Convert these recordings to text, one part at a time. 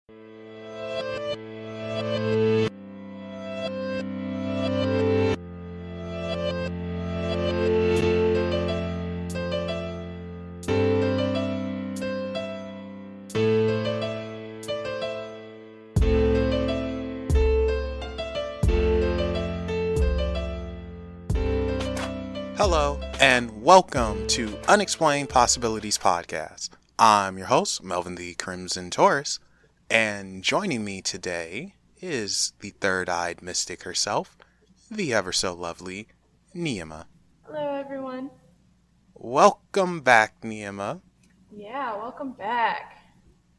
Hello, and welcome to Unexplained Possibilities Podcast. I'm your host, Melvin the Crimson Taurus, and joining me today is the third-eyed mystic herself, the ever-so-lovely Neima. Hello, everyone. Welcome back, Neima. Yeah, welcome back.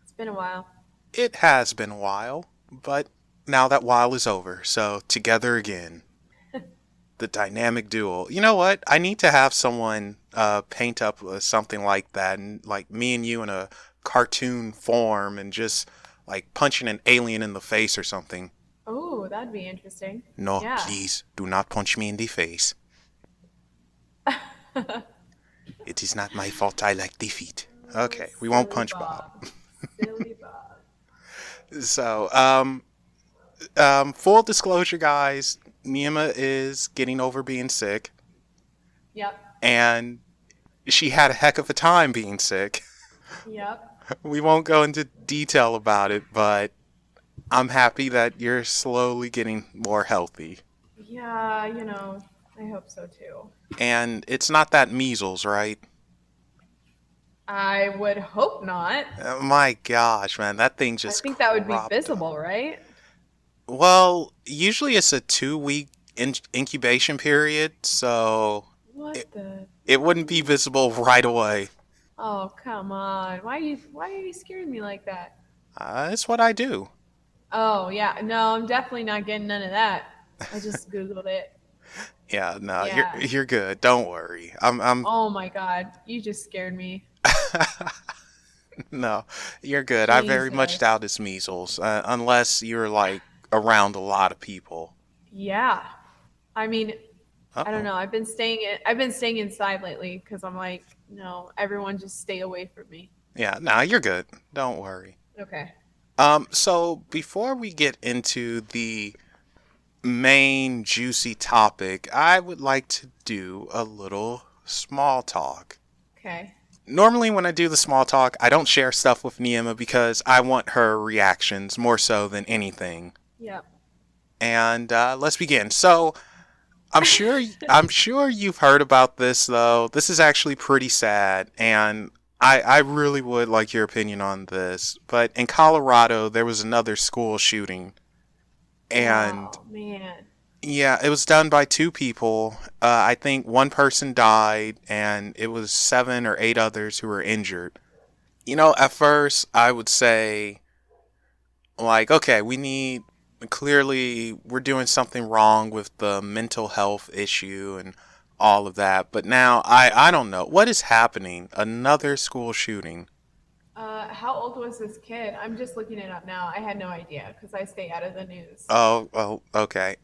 It's been a while. It has been a while, but now that while is over, so together again. The dynamic duo. You know what? I need to have someone paint up something like that, and like me and you in a cartoon form, and just like punching an alien in the face or something. Oh, that'd be interesting. No, yeah. Please do not punch me in the face. It is not my fault. I like defeat. Okay, we won't punch Bob. Silly Bob. So, full disclosure, guys. Neima is getting over being sick. Yep. And she had a heck of a time being sick. Yep. We won't go into detail about it, but I'm happy that you're slowly getting more healthy. Yeah, I hope so too. And it's not that measles, right? I would hope not. My gosh, man, that thing just I think that would be cropped visible, up. right? Well, usually it's a 2-week incubation period, so it wouldn't be visible right away. Oh, come on. Why are you scaring me like that? It's what I do. Oh, yeah. No, I'm definitely not getting none of that. I just Googled it. Yeah, no, Yeah. you're good. Don't worry. I'm Oh my God. You just scared me. No, you're good. I very much Jesus. doubt it's measles, unless you're like around a lot of people. Yeah. I mean, I Uh-oh. don't know. I've been staying inside lately because I'm like, no, everyone just stay away from me. Yeah, no, you're good. Don't worry. Okay. So before we get into the main juicy topic, I would like to do a little small talk. Okay. Normally when I do the small talk, I don't share stuff with Neima because I want her reactions more so than anything. Yep. And let's begin. So I'm sure you've heard about this though. This is actually pretty sad, and I really would like your opinion on this. But in Colorado, there was another school shooting, and oh man. yeah, it was done by 2 people. I think one person died, and it was 7 or 8 others who were injured. At first, I would say, like, okay, clearly, we're doing something wrong with the mental health issue and all of that. But now, I don't know. What is happening? Another school shooting. How old was this kid? I'm just looking it up now. I had no idea because I stay out of the news. Oh, well, okay.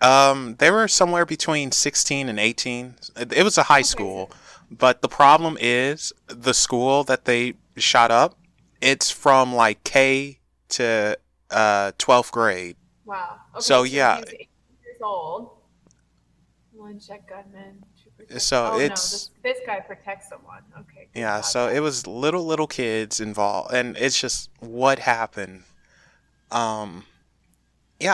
They were somewhere between 16 and 18. It was a high school. But the problem is the school that they shot up, it's from like K to 12th grade. Wow. Okay, So, yeah. He's 18 years old. One check gunman. So oh, it's no, this guy protects someone. Okay. yeah. So it was little kids involved, and it's just what happened. Yeah,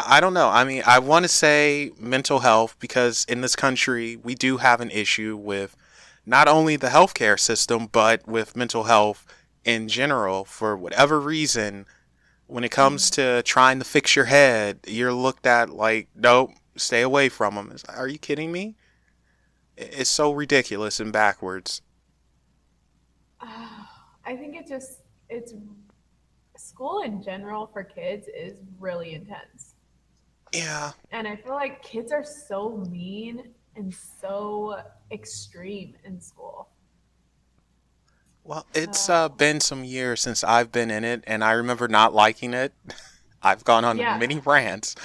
I don't know. I mean, I want to say mental health because in this country we do have an issue with not only the healthcare system but with mental health in general. For whatever reason, when it comes to trying to fix your head, you're looked at like, nope, stay away from them. It's like, are you kidding me? It's so ridiculous and backwards. I think it's school in general for kids is really intense. Yeah. And I feel like kids are so mean and so extreme in school. Well, it's been some years since I've been in it, and I remember not liking it. I've gone on many rants.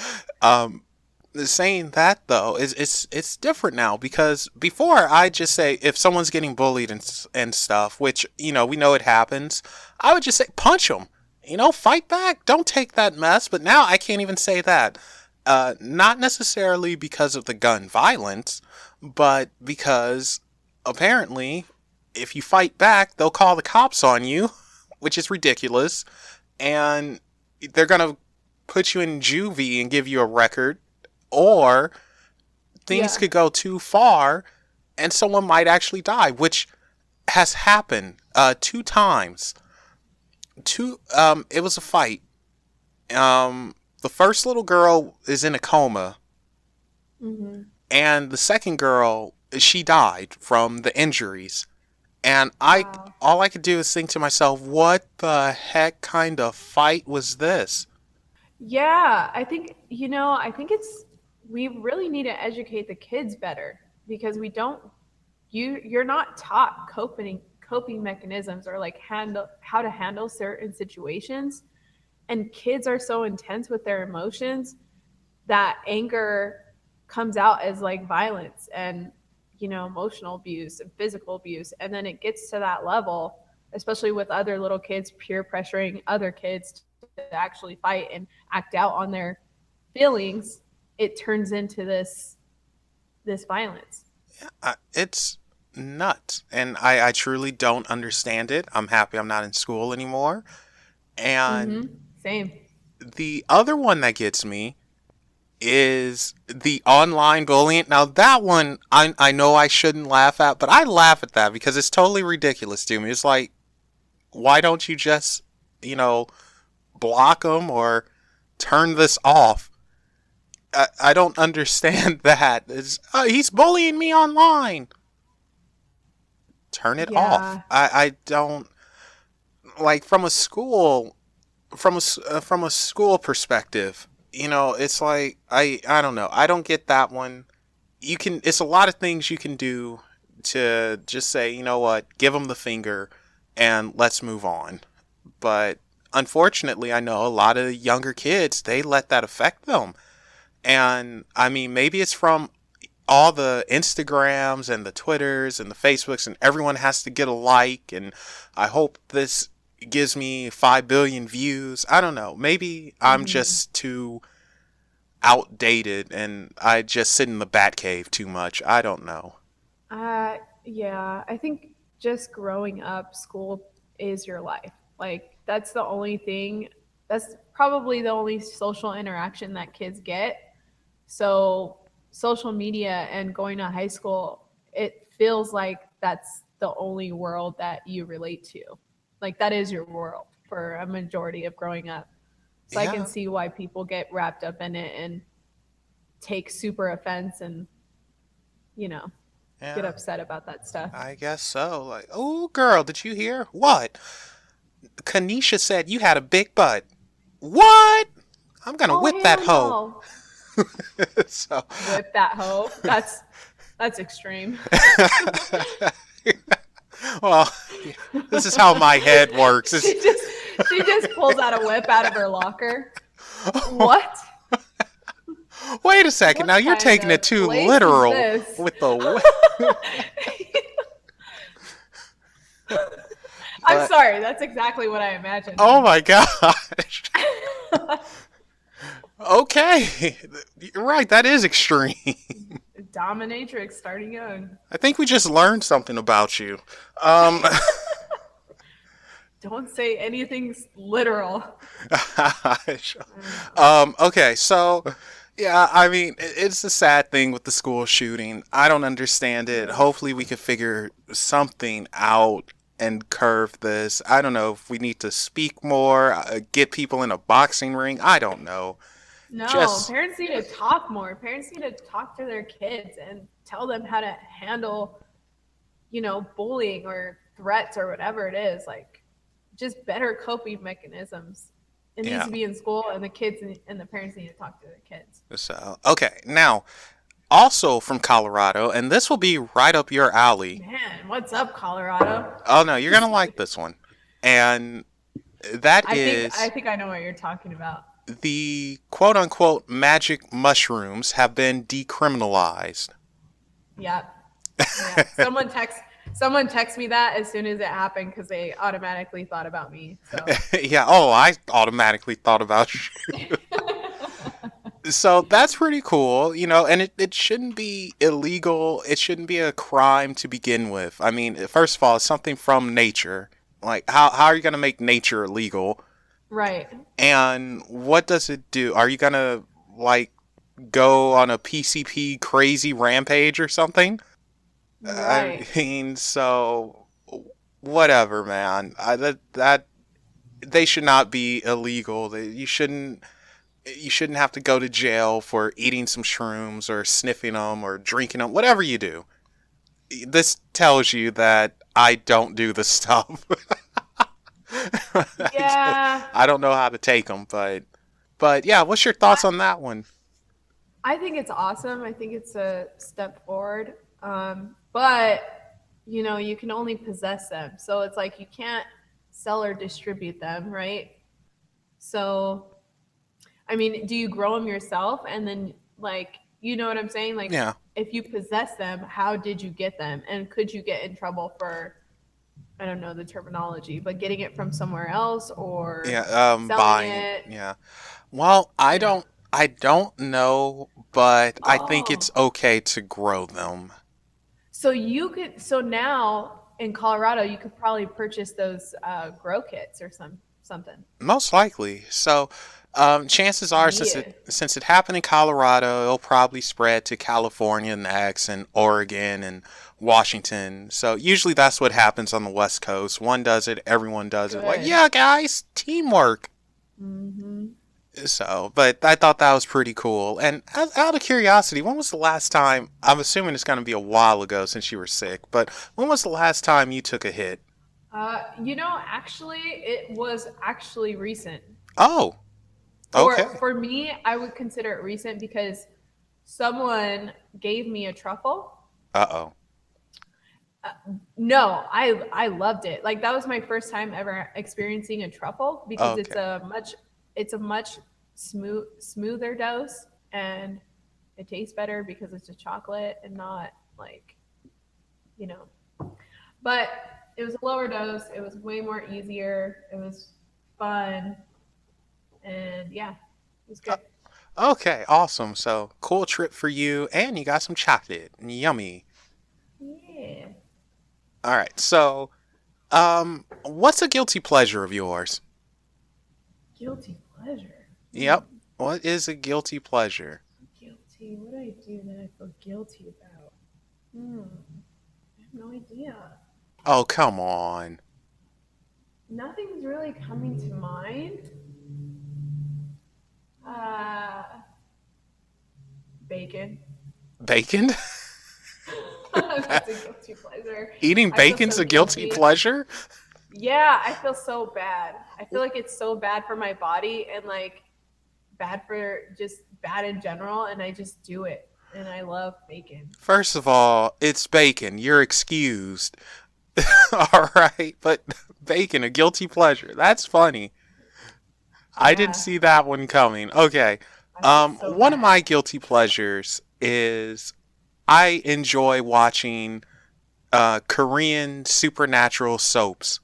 Saying that though it's different now, because before I just say if someone's getting bullied and stuff, which we know it happens, I would just say punch them. fight back. Don't take that mess. But now I can't even say that. Not necessarily because of the gun violence, but because apparently if you fight back, they'll call the cops on you, which is ridiculous. And they're going to put you in juvie and give you a record. Or things could go too far and someone might actually die, which has happened 2 times. It was a fight. The first little girl is in a coma, and the second girl, she died from the injuries. And all I could do is think to myself, what the heck kind of fight was this? Yeah, I think we really need to educate the kids better because you're not taught coping mechanisms or like how to handle certain situations. And kids are so intense with their emotions that anger comes out as like violence and emotional abuse and physical abuse, and then it gets to that level, especially with other little kids peer pressuring other kids to actually fight and act out on their feelings. It turns into this violence. It's nuts, and I truly don't understand it. I'm happy I'm not in school anymore. And Same. the other one that gets me is the online bullying. Now that one, I know I shouldn't laugh at, but I laugh at that because it's totally ridiculous to me. It's like, why don't you just, block them or turn this off? I don't understand that. He's bullying me online. Turn it off. I don't like from a school perspective. It's like I don't know. I don't get that one. It's a lot of things you can do to just say, you know what, give them the finger and let's move on. But unfortunately, I know a lot of younger kids, they let that affect them. And I mean, maybe it's from all the Instagrams and the Twitters and the Facebooks, and everyone has to get a like. And I hope this gives me 5 billion views. I don't know. Maybe I'm just too outdated and I just sit in the bat cave too much. I don't know. Yeah, I think just growing up, school is your life. Like that's the only thing. That's probably the only social interaction that kids get. So social media and going to high school, it feels like that's the only world that you relate to. Like that is your world for a majority of growing up. So I can see why people get wrapped up in it and take super offense and, get upset about that stuff. I guess so. Like, oh, girl, did you hear? What? Kanisha said you had a big butt. What? I'm going to whip that hoe. No. So. Whip that hoe? That's extreme. Well, this is how my head works. She just pulls out a whip out of her locker. What? Wait a second. Now you're taking it too literal with the whip. I'm sorry. That's exactly what I imagined. Oh my gosh. Okay. You're right. That is extreme. Dominatrix starting young. I think we just learned something about you. Don't say anything literal. Okay, so yeah, I mean, it's a sad thing with the school shooting. I don't understand it. Hopefully we can figure something out and curve this. I don't know if we need to speak more, get people in a boxing ring. I don't know. No, parents need to talk more. Parents need to talk to their kids and tell them how to handle, bullying or threats or whatever it is. Like, just better coping mechanisms. It needs to be in school, and the kids and the parents need to talk to their kids. So, okay, now, also from Colorado, and this will be right up your alley. Man, what's up, Colorado? Oh, no, you're going to like this one. And I think I know what you're talking about. The quote-unquote magic mushrooms have been decriminalized. Yep. Yeah. Someone texted me that as soon as it happened because they automatically thought about me. So Yeah. Oh, I automatically thought about you. So that's pretty cool, and it shouldn't be illegal. It shouldn't be a crime to begin with. I mean, first of all, it's something from nature. Like, how are you going to make nature illegal? right, And what does it do? Are you going to, like, go on a PCP crazy rampage or something? I right. mean, so whatever, man. That they should not be illegal. You shouldn't have to go to jail for eating some shrooms or sniffing them or drinking them, whatever you do. This tells you that I don't do the stuff. Yeah, I don't know how to take them, but yeah, what's your thoughts on that one? I think it's awesome. I think it's a step forward. But you can only possess them. So it's like you can't sell or distribute them, right? So, I mean, do you grow them yourself? And then, like, you know what I'm saying? Like, Yeah, if you possess them, how did you get them? And could you get in trouble for, I don't know the terminology, but getting it from somewhere else or yeah, selling buying, it? yeah. Well, Yeah. I don't know, but I think it's Oh, okay to grow them. so now in Colorado, you could probably purchase those grow kits or something. Most likely. So, chances are, Yeah. since it happened in Colorado, it'll probably spread to California next, and Oregon and Washington. So usually that's what happens on the West Coast. One does it, everyone does it. Like, Good. yeah, guys, teamwork. Mm-hmm. So, but I thought that was pretty cool. And out of curiosity, when was the last time? I'm assuming it's going to be a while ago since you were sick. But when was the last time you took a hit? Actually, it was actually recent. Oh, okay. For me, I would consider it recent because someone gave me a truffle. Uh oh. No, I loved it. Like that was my first time ever experiencing a truffle because Okay. it's a much smoother dose and it tastes better because it's a chocolate and not like you know. But it was a lower dose. It was way more easier. It was fun and yeah, it was good. Okay, awesome. So, cool trip for you, and you got some chocolate. Yummy. Yeah. All right. So, what's a guilty pleasure of yours? Guilty pleasure. Yep. What is a guilty pleasure? Guilty. What do I do that I feel guilty about? I have no idea. Oh, come on. Nothing's really coming to mind. Uh, bacon. Bacon? That's a guilty pleasure. Eating I feel bacon's so a guilty guilty. pleasure? Yeah, I feel so bad. I feel like it's so bad for my body and like bad for just bad in general, and I just do it. And I love bacon. First of all, it's bacon. You're excused. All right, but bacon, a guilty pleasure. That's funny. I didn't Yeah, see that one coming. Okay. I feel so One of bad. my guilty pleasures is I enjoy watching Korean supernatural soaps.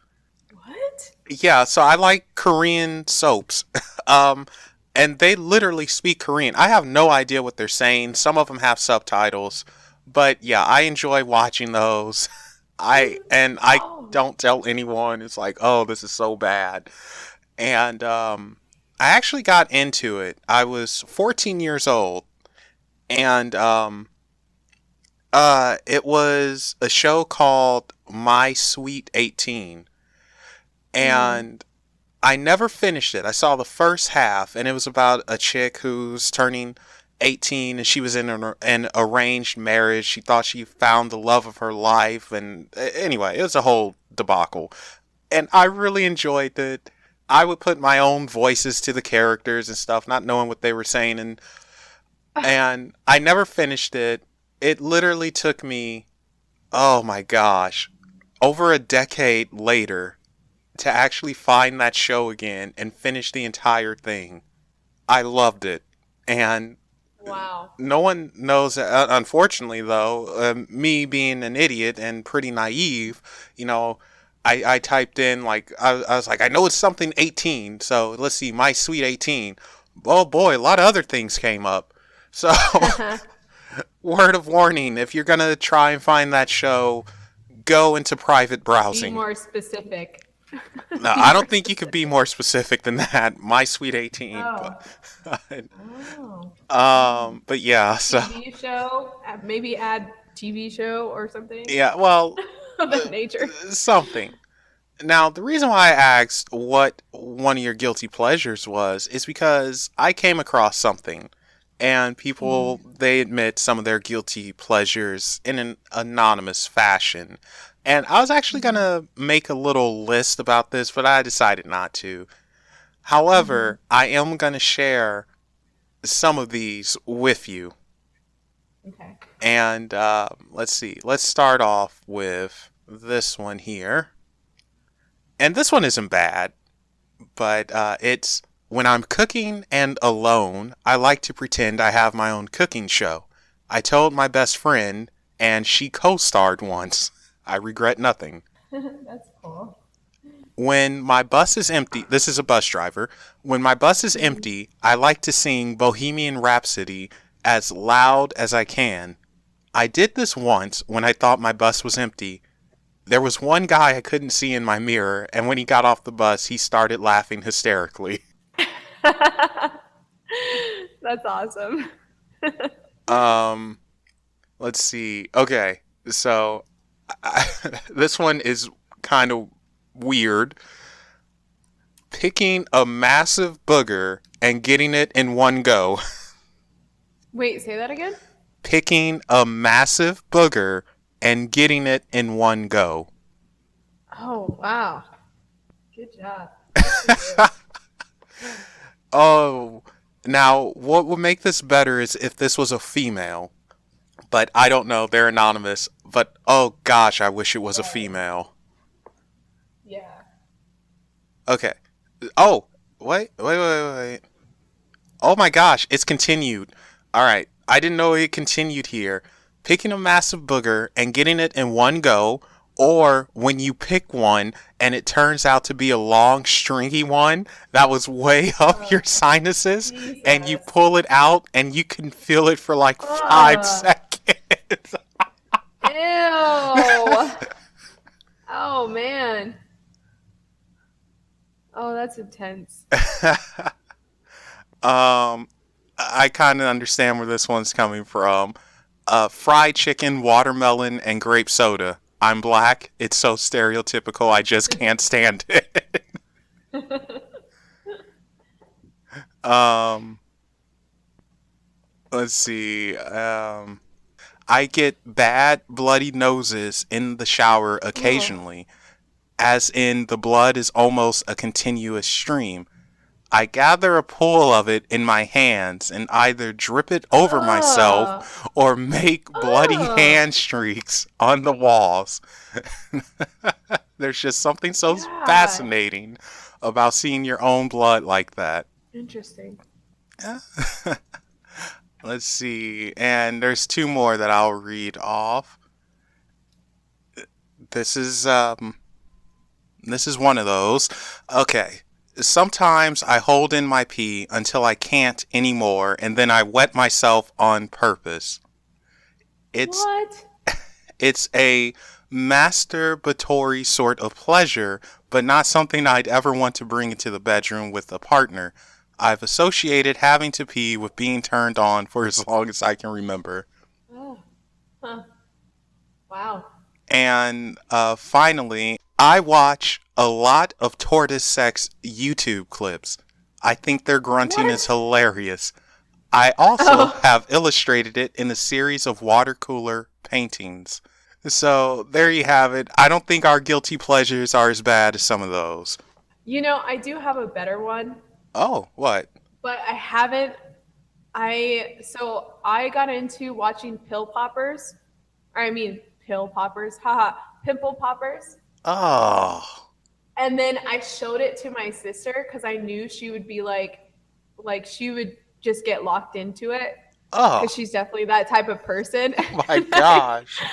What? Yeah, so I like Korean soaps. um, and they literally speak Korean. I have no idea what they're saying. Some of them have subtitles, but yeah, I enjoy watching those. I Oh, don't tell anyone. It's like, oh, this is so bad. And I actually got into it. I was 14 years old, and it was a show called My Sweet 18, mm, and I never finished it. I saw the first half, and it was about a chick who's turning 18, and she was in an arranged marriage. She thought she found the love of her life, and anyway, it was a whole debacle. And I really enjoyed it. I would put my own voices to the characters and stuff, not knowing what they were saying, and I never finished it. It literally took me, oh my gosh, over a decade later to actually find that show again and finish the entire thing. I loved it. And Wow. No one knows. Unfortunately, though, me being an idiot and pretty naive, you know, I typed in like I was like, I know it's something 18. So let's see, my sweet 18. Oh boy, a lot of other things came up. So word of warning: if you're gonna try and find that show, go into private Be browsing. more specific. No, Be I more don't think you could be specific. more specific than that. My sweet 18, Oh. but Oh. Mm. but yeah. So TV show, maybe add TV show or something yeah, well, of that nature. something. Now, the reason why I asked what one of your guilty pleasures was is because I came across something, and people Mm. they admit some of their guilty pleasures in an anonymous fashion. And I was actually Mm-hmm. gonna make a little list about this, but I decided not to. Mm-hmm. However, I am gonna share some of these with you. Okay. And let's see. Let's start off with this one here. And this one isn't bad, but it's when I'm cooking and alone, I like to pretend I have my own cooking show. I told my best friend, and she co starred once. I regret nothing. That's cool. When my bus is empty, this is a bus driver. When my bus is Mm-hmm. empty, I like to sing Bohemian Rhapsody as loud as I can. I did this once when I thought my bus was empty. There was one guy I couldn't see in my mirror, and when he got off the bus, he started laughing hysterically. That's awesome. Um, let's see. Okay, so this one is kind of weird. Picking a massive booger and getting it in one go. Wait, say that again? Picking a massive booger and getting it in one go. Oh, wow. Good job. Good for you. Oh, now what would make this better is if this was a female, but I don't know. They're anonymous. But oh gosh, I wish it was a Right. female. Yeah. Okay. Oh, wait. Oh my gosh, it's continued. All right. I didn't know it continued here. Picking a massive booger and getting it in one go, or when you pick one and it turns out to be a long, stringy one that was way up Oh, your sinuses, and you Jesus. pull it out and you can feel it for like 5 seconds. Ew. Oh, man. Oh, that's intense. I kind of understand where this one's coming from. Fried chicken, watermelon, and grape soda. I'm black. It's so stereotypical. I just can't stand it. um, let's see. I get bad, bloody noses in the shower Oh. occasionally, as in the blood is almost a continuous stream. I gather a pool of it in my hands and either drip it over Oh. myself or make bloody Oh. hand streaks on the walls. There's just something so God. fascinating about seeing your own blood like that. Interesting. Let's see. And there's two more that I'll read off. This is this is one of those. Okay. Sometimes I hold in my pee until I can't anymore and then I wet myself on purpose. It's What? it's a masturbatory sort of pleasure, but not something I'd ever want to bring into the bedroom with a partner. I've associated having to pee with being turned on for as long as I can remember. Oh. Huh. Wow. And finally, I watch a lot of tortoise sex YouTube clips. I think their grunting is What? hilarious. I also Oh. have illustrated it in a series of water cooler paintings. So there you have it. I don't think our guilty pleasures are as bad as some of those. I do have a better one, Oh, what? but I haven't. I got into watching pill poppers. Or I mean, pill poppers. Haha. Pimple poppers. Oh, And then I showed it to my sister because I knew she would be like she would just get locked into it. Oh, because she's definitely that type of person. oh my And gosh.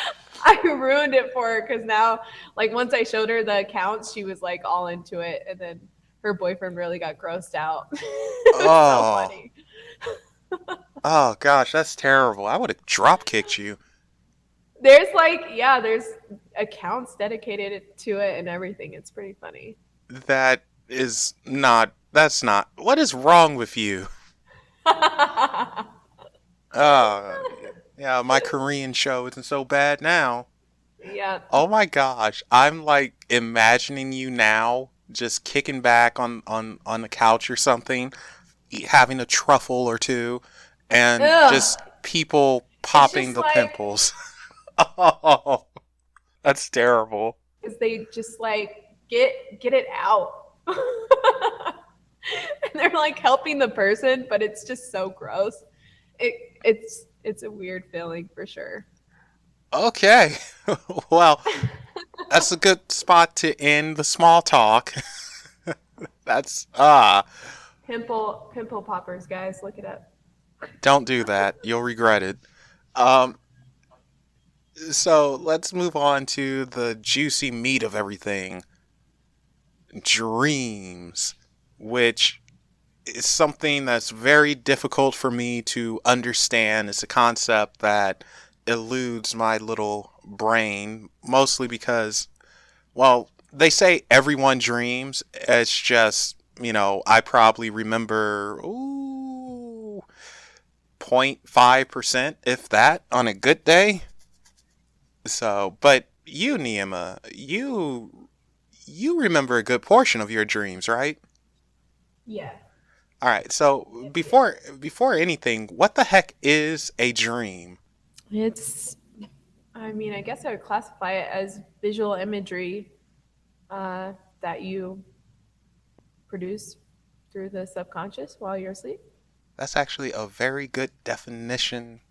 I ruined it for her because now, like, once I showed her the accounts, she was like all into it, and then her boyfriend really got grossed out. It was so Oh, funny. oh gosh, that's terrible. I would have drop kicked you. There's like, yeah, there's accounts dedicated to it and everything. It's pretty funny. That is not. That's not. What is wrong with you? Uh, yeah, my Korean show isn't so bad now. Yeah. Oh my gosh, I'm like imagining you now, just kicking back on the couch or something, having a truffle or two, and Ugh. just people It's popping just the like, pimples. Oh, that's terrible. because they just like get it out. And they're like helping the person, but it's just so gross. It's a weird feeling for sure. Okay, well, that's a good spot to end the small talk. That's Pimple poppers, guys, look it up. don't do that. You'll regret it. Um, so let's move on to the juicy meat of everything. Dreams, which is something that's very difficult for me to understand. It's a concept that eludes my little brain, mostly because, well, they say everyone dreams. It's just, I probably remember, 0.5%, if that, on a good day. So, but you, Neema, you remember a good portion of your dreams, right? Yeah. All right. So before anything, what the heck is a dream? It's, I mean, I guess I would classify it as visual imagery that you produce through the subconscious while you're asleep. That's actually a very good definition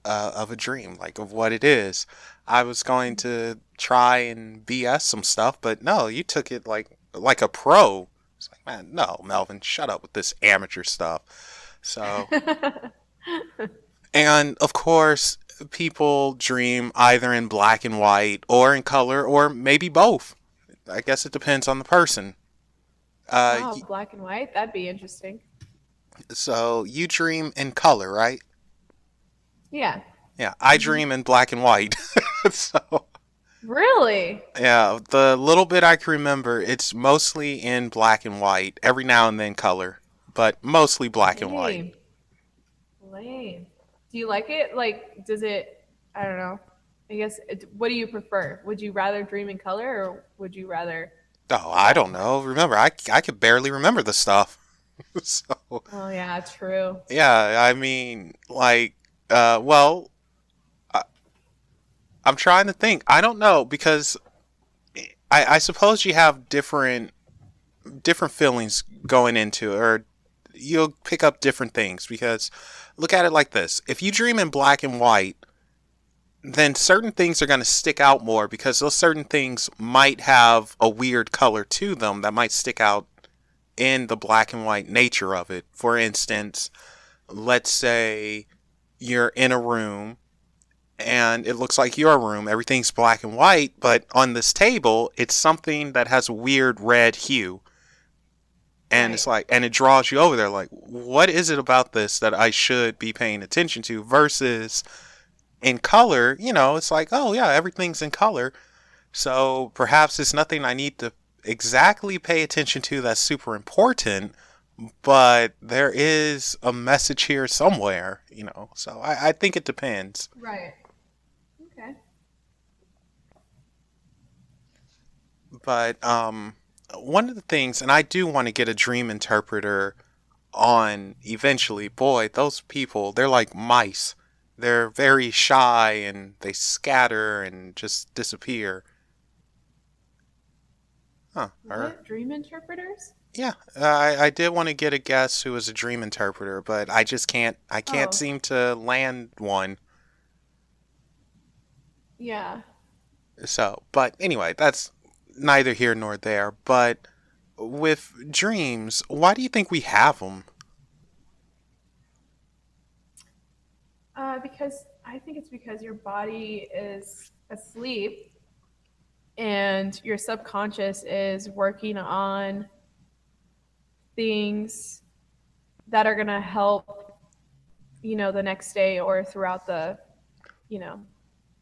of a dream, like of what it is. I was going to try and BS some stuff, but no, you took it like a pro. It's like, man, no, Melvin, shut up with this amateur stuff. So, and of course, people dream either in black and white or in color or maybe both. I guess it depends on the person. Oh, black and white? That'd be interesting. So you dream in color, right? Yeah. Yeah, I Hmm. dream in black and white. So, Really? yeah, the little bit I can remember, it's mostly in black and white, every now and then color, but mostly black and white. Lame. Lame. Do you like it? Like, does it, I don't know. I guess, what do you prefer? Would you rather dream in color or would you rather Oh, I black don't and white? know. Remember, I could barely remember the stuff. So, Oh, yeah, true. yeah, I mean, like, well, I, I'm trying to think. I don't know because I suppose you have different feelings going into it, or you'll pick up different things because look at it like this. If you dream in black and white, then certain things are going to stick out more because those certain things might have a weird color to them that might stick out in the black and white nature of it. For instance, let's say you're in a room and it looks like your room, everything's black and white, but on this table, it's something that has a weird red hue. And it's Right. like, and it draws you over there, like, what is it about this that I should be paying attention to? Versus in color, it's like, oh yeah, everything's in color. So perhaps it's nothing I need to exactly pay attention to that's super important, but there is a message here somewhere. So I think it depends. Right. Okay. But one of the things, and I do want to get a dream interpreter on eventually. Boy, those people, they're like mice. They're very shy and they scatter and just disappear. Huh. Or What? Dream interpreters? yeah, I did want to get a guess who was a dream interpreter, but I just can't. I can't Oh, seem to land one. yeah. So, but anyway, that's neither here nor there. But with dreams, why do you think we have them? Because I think it's because your body is asleep and your subconscious is working on things that are going to help, the next day or throughout the, you know,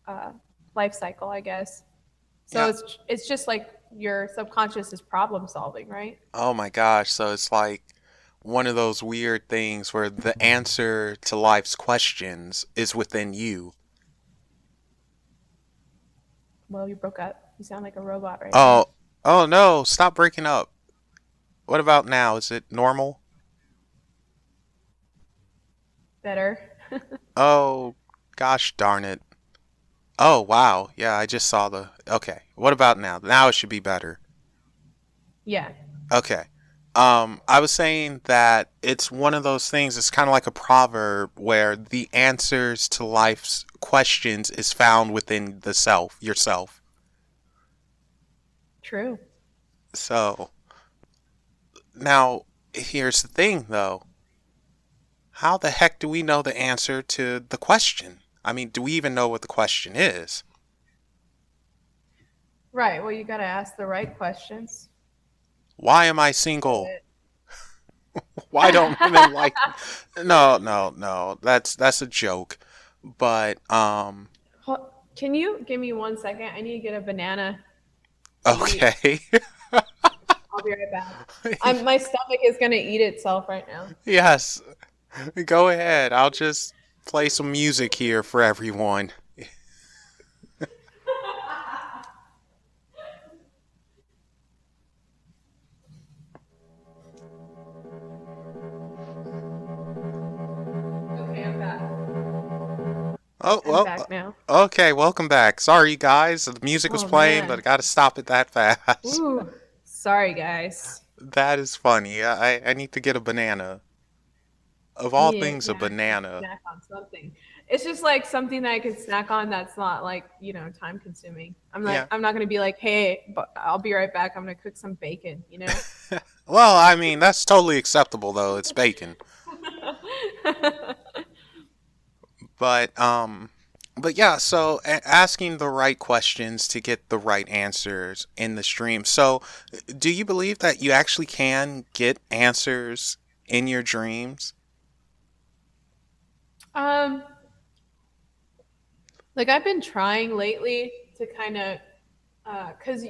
uh, life cycle, I guess. So Yeah. it's just like your subconscious is problem solving, right? Oh my gosh. So it's like one of those weird things where the answer to life's questions is within you. Well, you broke up. You sound like a robot right now. Oh, oh no, stop breaking up. What about now? Is it normal? Better. Oh, gosh darn it. Oh, wow. Yeah, I just saw the. Okay. What about now? Now it should be better. Yeah. Okay. I was saying that it's one of those things, it's kind of like a proverb where the answers to life's questions is found within the self, yourself. True. So, now, here's the thing though. How the heck do we know the answer to the question? I mean, do we even know what the question is? Right. Well, you got to ask the right questions. Why am I single? But Why don't women like me? No, no, no. That's a joke. But Can you give me 1 second? I need to get a banana to eat. okay. I'll be right back. My stomach is gonna eat itself right now. Yes. Go ahead. I'll just play some music here for everyone. Okay, I'm back. Oh, I'm well. back now. Okay, welcome back. Sorry guys, the music was Oh playing, but I man. got to stop it that fast. Ooh. Sorry, guys. That is funny. I need to get a banana. Of all things, a Yeah, I need to banana. snack on something. It's just like something that I could snack on that's not like, time consuming. Yeah. I'm not gonna be like, hey, but I'll be right back. I'm gonna cook some bacon. Well, I mean, that's totally acceptable though. It's bacon. But but yeah, so asking the right questions to get the right answers in the stream. So, do you believe that you actually can get answers in your dreams? um, like I've been trying lately to kind of, cause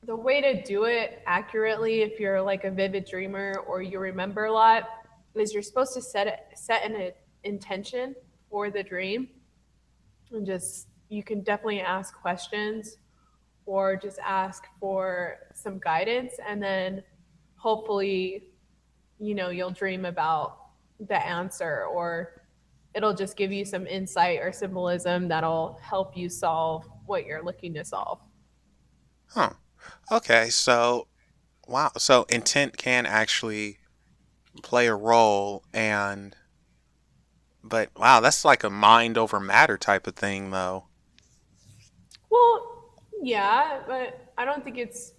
the way to do it accurately, if you're like a vivid dreamer or you remember a lot, is you're supposed to set an intention for the dream, and just you can definitely ask questions or just ask for some guidance, and then hopefully you'll dream about the answer, or it'll just give you some insight or symbolism that'll help you solve what you're looking to solve. Huh. Okay, so wow, so intent can actually play a role and but wow, that's like a mind over matter type of thing though. Well, yeah, but I don't think it's,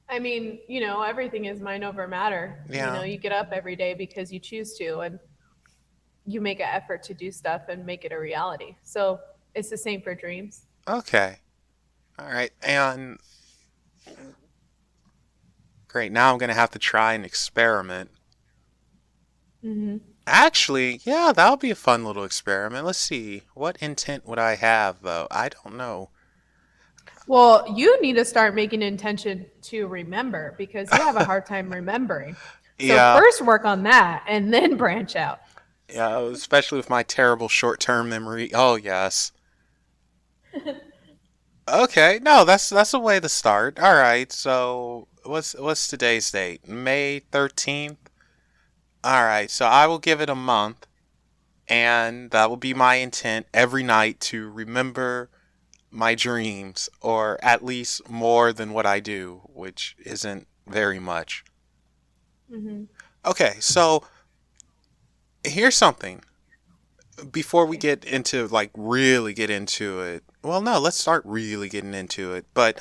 I mean, everything is mind over matter. Yeah. You get up every day because you choose to, and you make an effort to do stuff and make it a reality. So it's the same for dreams. Okay. All right. And great. Now I'm going to have to try an experiment. Hmm. Actually, yeah, that'll be a fun little experiment. Let's see. What intent would I have, though? I don't know. Well, you need to start making intention to remember because you have a hard time remembering. So Yeah, first work on that and then branch out. yeah, especially with my terrible short-term memory. Oh, yes. Okay, no, that's a way to start. All right, so what's today's date? May 13th? All right, so I will give it a month, and that will be my intent every night to remember my dreams, or at least more than what I do, which isn't very much. Hmm. Okay, so here's something. Before we Okay. get into like really get into it, well, no, let's start really getting into it. But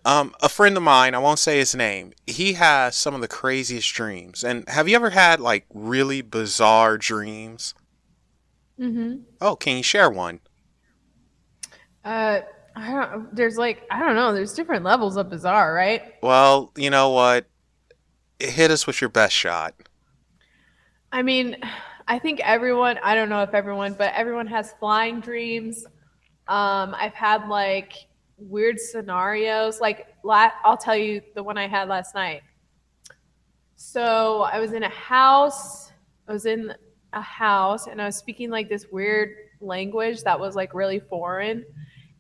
A friend of mine, I won't say his name, he has some of the craziest dreams. And have you ever had like really bizarre dreams? Mm-hmm. Oh, can you share one? Uh, I don't know. There's different levels of bizarre, right? Well, you know what? Hit us with your best shot. I mean, I think everyone, I don't know if everyone, but everyone has flying dreams. I've had like weird scenarios. I'll tell you the one I had last night. So I was in a house. I was in a house and I was speaking like this weird language that was like really foreign.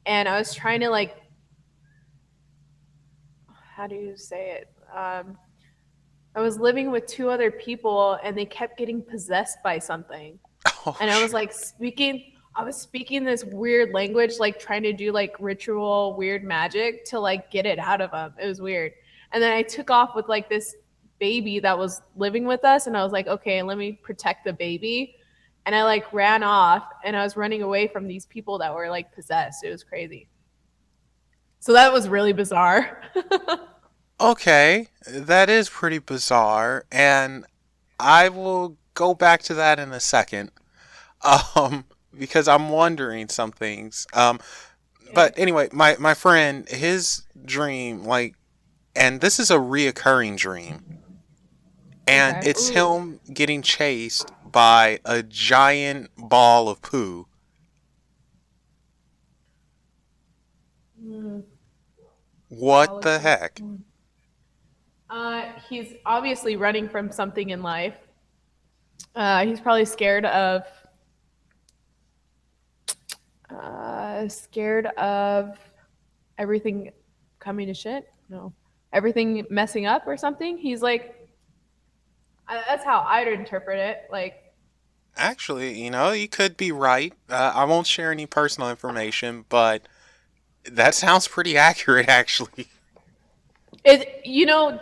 And I was trying to like, how do you say it? I was living with two other people and they kept getting possessed by something. Oh, And I was speaking this weird language, like trying to do like ritual weird magic to like get it out of them. It was weird. And then I took off with like this baby that was living with us. And I was like, okay, let me protect the baby. And I like ran off and I was running away from these people that were like possessed. It was crazy. So that was really bizarre. okay, that is pretty bizarre, and I will go back to that in a second. Um, because I'm wondering some things. But Okay. anyway, my friend, his dream, like, and this is a reoccurring dream, and Okay. it's Ooh. him getting chased by a giant ball of poo. Mm, What ball of the poop. heck? He's obviously running from something in life. He's probably scared of everything coming to shit. No, everything messing up or something. He's like, that's how I'd interpret it. Like, Actually, you could be right. I won't share any personal information, but that sounds pretty accurate, actually.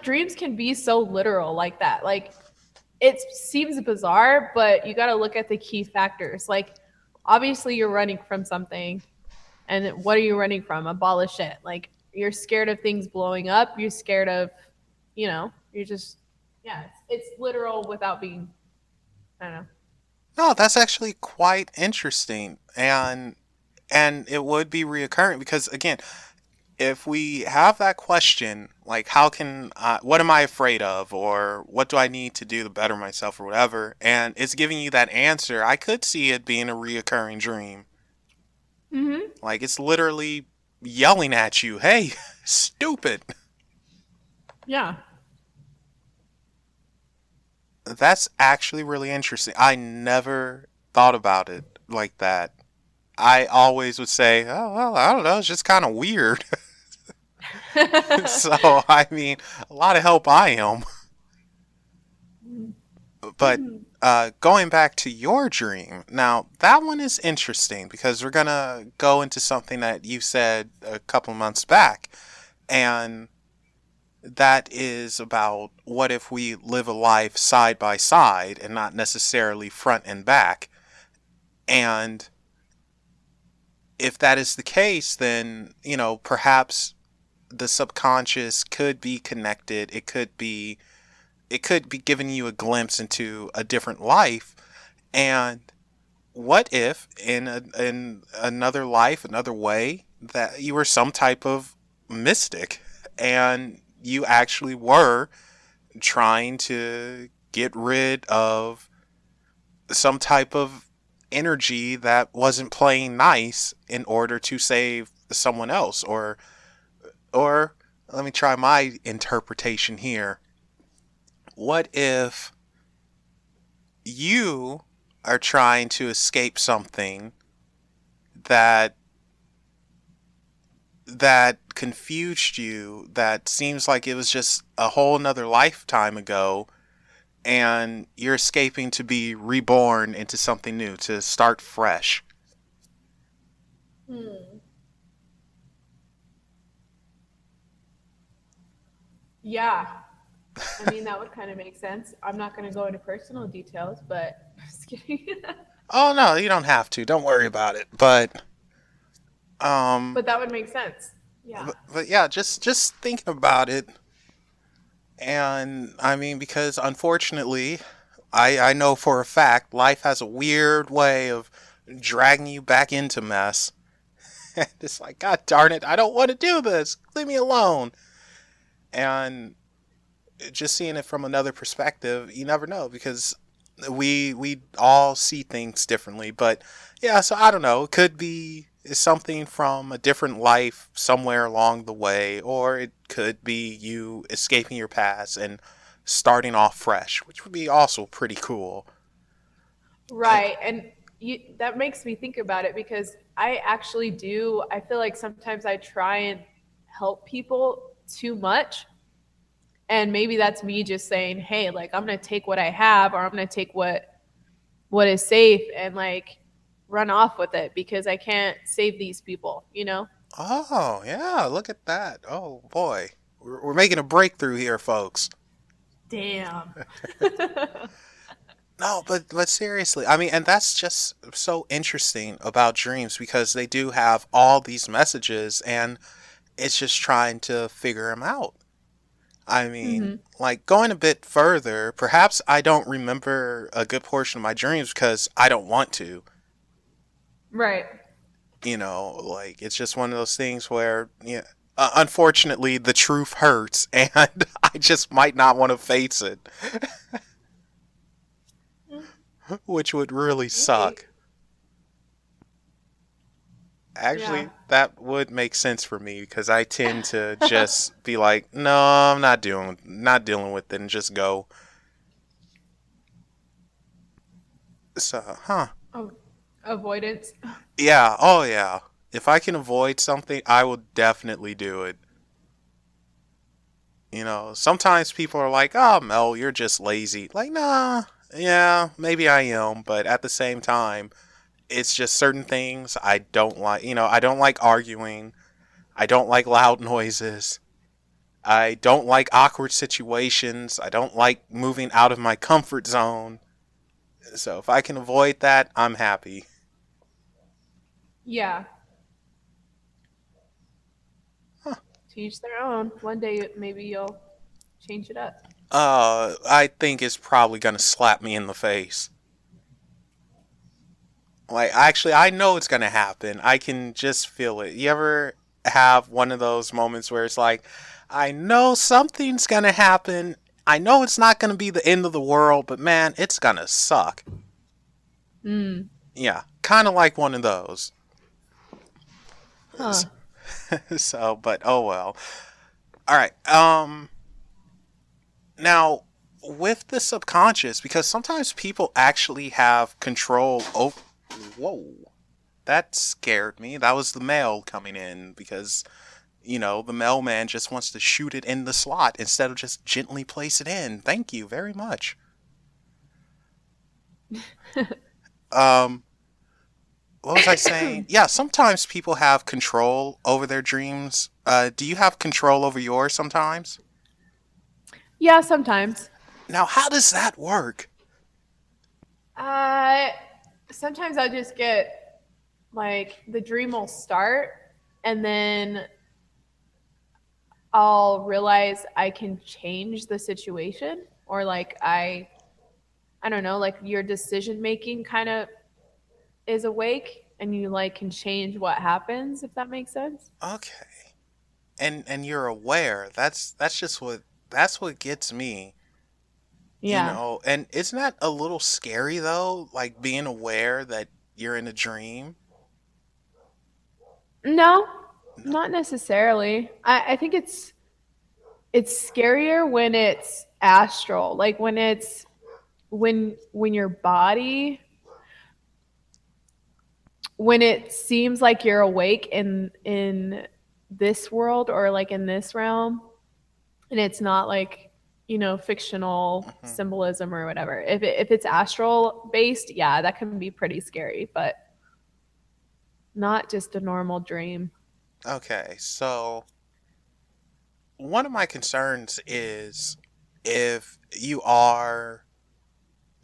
dreams can be so literal like that. Like, it seems bizarre, but you got to look at the key factors. Like, obviously, you're running from something. And what are you running from? A ball of shit. Like, you're scared of things blowing up. You're scared of, you're just, yeah, it's literal without being, I don't know. No, that's actually quite interesting, and it would be reoccurring because again, if we have that question, like what am I afraid of, or what do I need to do to better myself, or whatever, and it's giving you that answer, I could see it being a reoccurring dream. Mm-hmm. Like it's literally yelling at you, "Hey, stupid." Yeah. That's actually really interesting. I never thought about it like that. I always would say, "Oh well, I don't know. It's just kind of weird." So I mean, a lot of help I am. But going back to your dream, now that one is interesting because we're gonna go into something that you said a couple months back, and that is about what if we live a life side by side and not necessarily front and back. And if that is the case, then, perhaps the subconscious could be connected. It could be giving you a glimpse into a different life. And what if in another life, another way, that you were some type of mystic and you actually were trying to get rid of some type of energy that wasn't playing nice in order to save someone else, or let me try my interpretation here. What if you are trying to escape something that confused you, that seems like it was just a whole nother lifetime ago, and you're escaping to be reborn into something new, to start fresh? Hmm. Yeah. I mean, that would kind of make sense. I'm not going to go into personal details, but just kidding. Oh no, you don't have to. Don't worry about it. But But that would make sense. Yeah. But yeah, just thinking about it, and I mean, because unfortunately, I know for a fact life has a weird way of dragging you back into mess. And it's like, God darn it, I don't want to do this. Leave me alone. And just seeing it from another perspective, you never know because we all see things differently. But yeah, so I don't know. It could be something from a different life somewhere along the way, or it could be you escaping your past and starting off fresh, which would be also pretty cool. Right. And that makes me think about it because I actually do. I feel like sometimes I try and help people too much. And maybe that's me just saying, hey, like I'm going to take what I have or I'm going to take what is safe and like run off with it because I can't save these people, you know? Oh yeah, look at that. Oh boy, we're making a breakthrough here, folks. Damn. No, but seriously, I mean, and that's just so interesting about dreams because they do have all these messages, and it's just trying to figure them out. I mean, Hmm. like going a bit further, perhaps I don't remember a good portion of my dreams because I don't want to. Right. Like it's just one of those things where, yeah, unfortunately, the truth hurts, and I just might not want to face it, which would really Hey. suck. Yeah. Actually, that would make sense for me because I tend to just be like, no, I'm not dealing with it, and just go. So, huh? Oh, avoidance. Yeah. Oh, yeah. If I can avoid something, I will definitely do it. Sometimes people are like, "Oh, Mel, you're just lazy." Like, nah. Yeah, maybe I am, but at the same time, it's just certain things I don't like. I don't like arguing. I don't like loud noises. I don't like awkward situations. I don't like moving out of my comfort zone. So if I can avoid that, I'm happy. Yeah. Huh. To each their own. One day maybe you'll change it up. I think it's probably gonna slap me in the face. Like, actually, I know it's gonna happen. I can just feel it. You ever have one of those moments where it's like, I know something's gonna happen. I know it's not gonna be the end of the world, but man, it's gonna suck. Mm. Yeah, kind of like one of those. Huh. So, but oh well. All right. Now, with the subconscious, because sometimes people actually have control over. Whoa. That scared me. That was the mail coming in because, the mailman just wants to shoot it in the slot instead of just gently place it in. Thank you very much. Um, what was I saying? Yeah, sometimes people have control over their dreams. Do you have control over yours sometimes? Yeah, sometimes. Now, how does that work? Uh, Sometimes I just get like the dream will start and then I'll realize I can change the situation or like I don't know, like your decision making kind of is awake and you like can change what happens if that makes sense. Okay. And you're aware. That's what gets me. Yeah. And isn't that a little scary though? Like being aware that you're in a dream? No, No. not necessarily. I think it's scarier when it's astral, like when it's when your body when it seems like you're awake in this world or like in this realm and it's not like fictional Mhm. symbolism or whatever. If it's astral based, yeah, that can be pretty scary, but not just a normal dream. Okay, so one of my concerns is if you are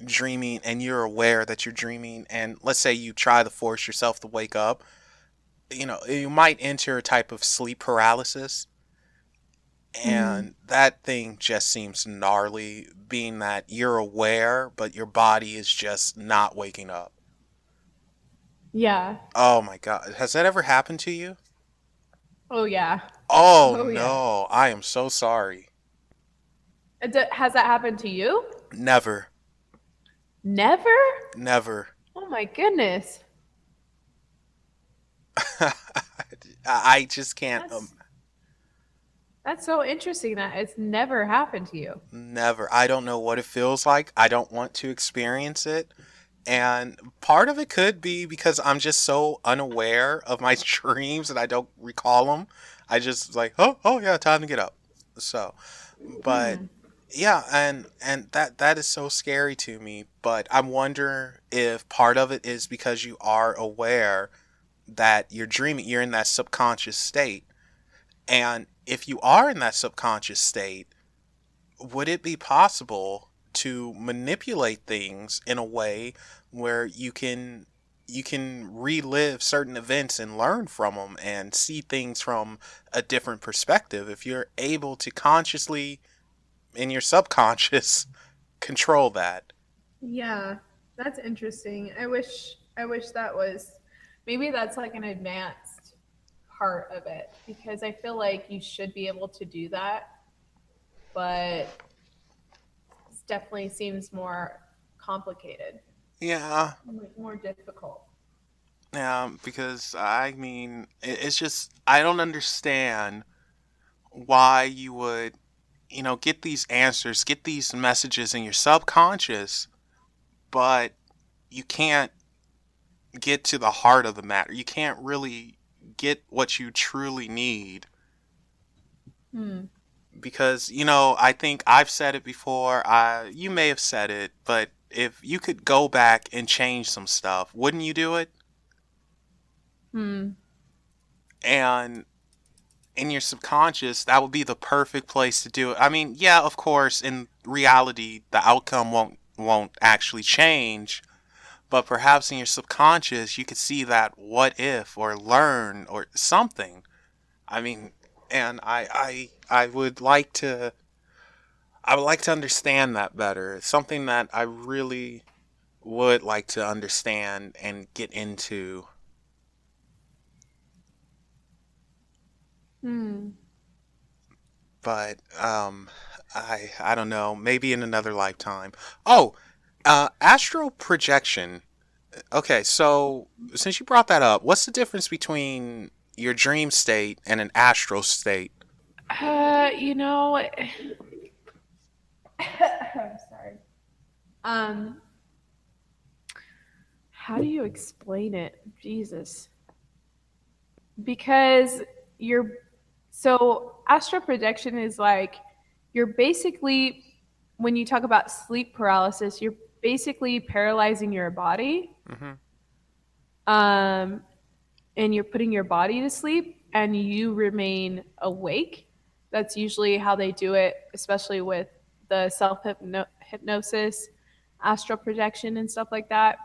dreaming and you're aware that you're dreaming, and let's say you try to force yourself to wake up, you might enter a type of sleep paralysis, Mm. and that thing just seems gnarly, being that you're aware, but your body is just not waking up. Yeah. Oh my God. Has that ever happened to you? Oh yeah. Oh Oh yeah. no. I am so sorry. Has that happened to you? Never. Never? Never. Oh my goodness. I just can't. That's that's so interesting that it's never happened to you. Never. I don't know what it feels like. I don't want to experience it. And part of it could be because I'm just so unaware of my dreams and I don't recall them. I just like, oh yeah, time to get up. So, but Hmm. yeah, and that is so scary to me. But I wonder if part of it is because you are aware that you're dreaming, you're in that subconscious state. And if you are in that subconscious state, would it be possible to manipulate things in a way where you can relive certain events and learn from them and see things from a different perspective if you're able to consciously in your subconscious control that? Yeah, that's interesting. I wish that was maybe that's like an advanced part of it because I feel like you should be able to do that, but it definitely seems more complicated, Yeah. more difficult. Yeah, because I mean, it's just I don't understand why you would, get these answers, get these messages in your subconscious, but you can't get to the heart of the matter. You can't really get what you truly need Hmm. because, I think I've said it before. You may have said it, but if you could go back and change some stuff, wouldn't you do it? Hmm. And in your subconscious, that would be the perfect place to do it. I mean, yeah, of course, in reality, the outcome won't actually change, but perhaps in your subconscious, you could see that what if or learn or something. I mean, and I would like to understand that better. It's something that I really would like to understand and get into. Hmm. But I don't know, maybe in another lifetime. Oh, astral projection. Okay, so since you brought that up, what's the difference between your dream state and an astral state? You know, I'm sorry. Um, how do you explain it? Jesus. Because you're so astral projection is like you're basically when you talk about sleep paralysis, you're basically paralyzing your body. Hmm. Um, and you're putting your body to sleep and you remain awake. That's usually how they do it, especially with the self hypnosis, astral projection, and stuff like that.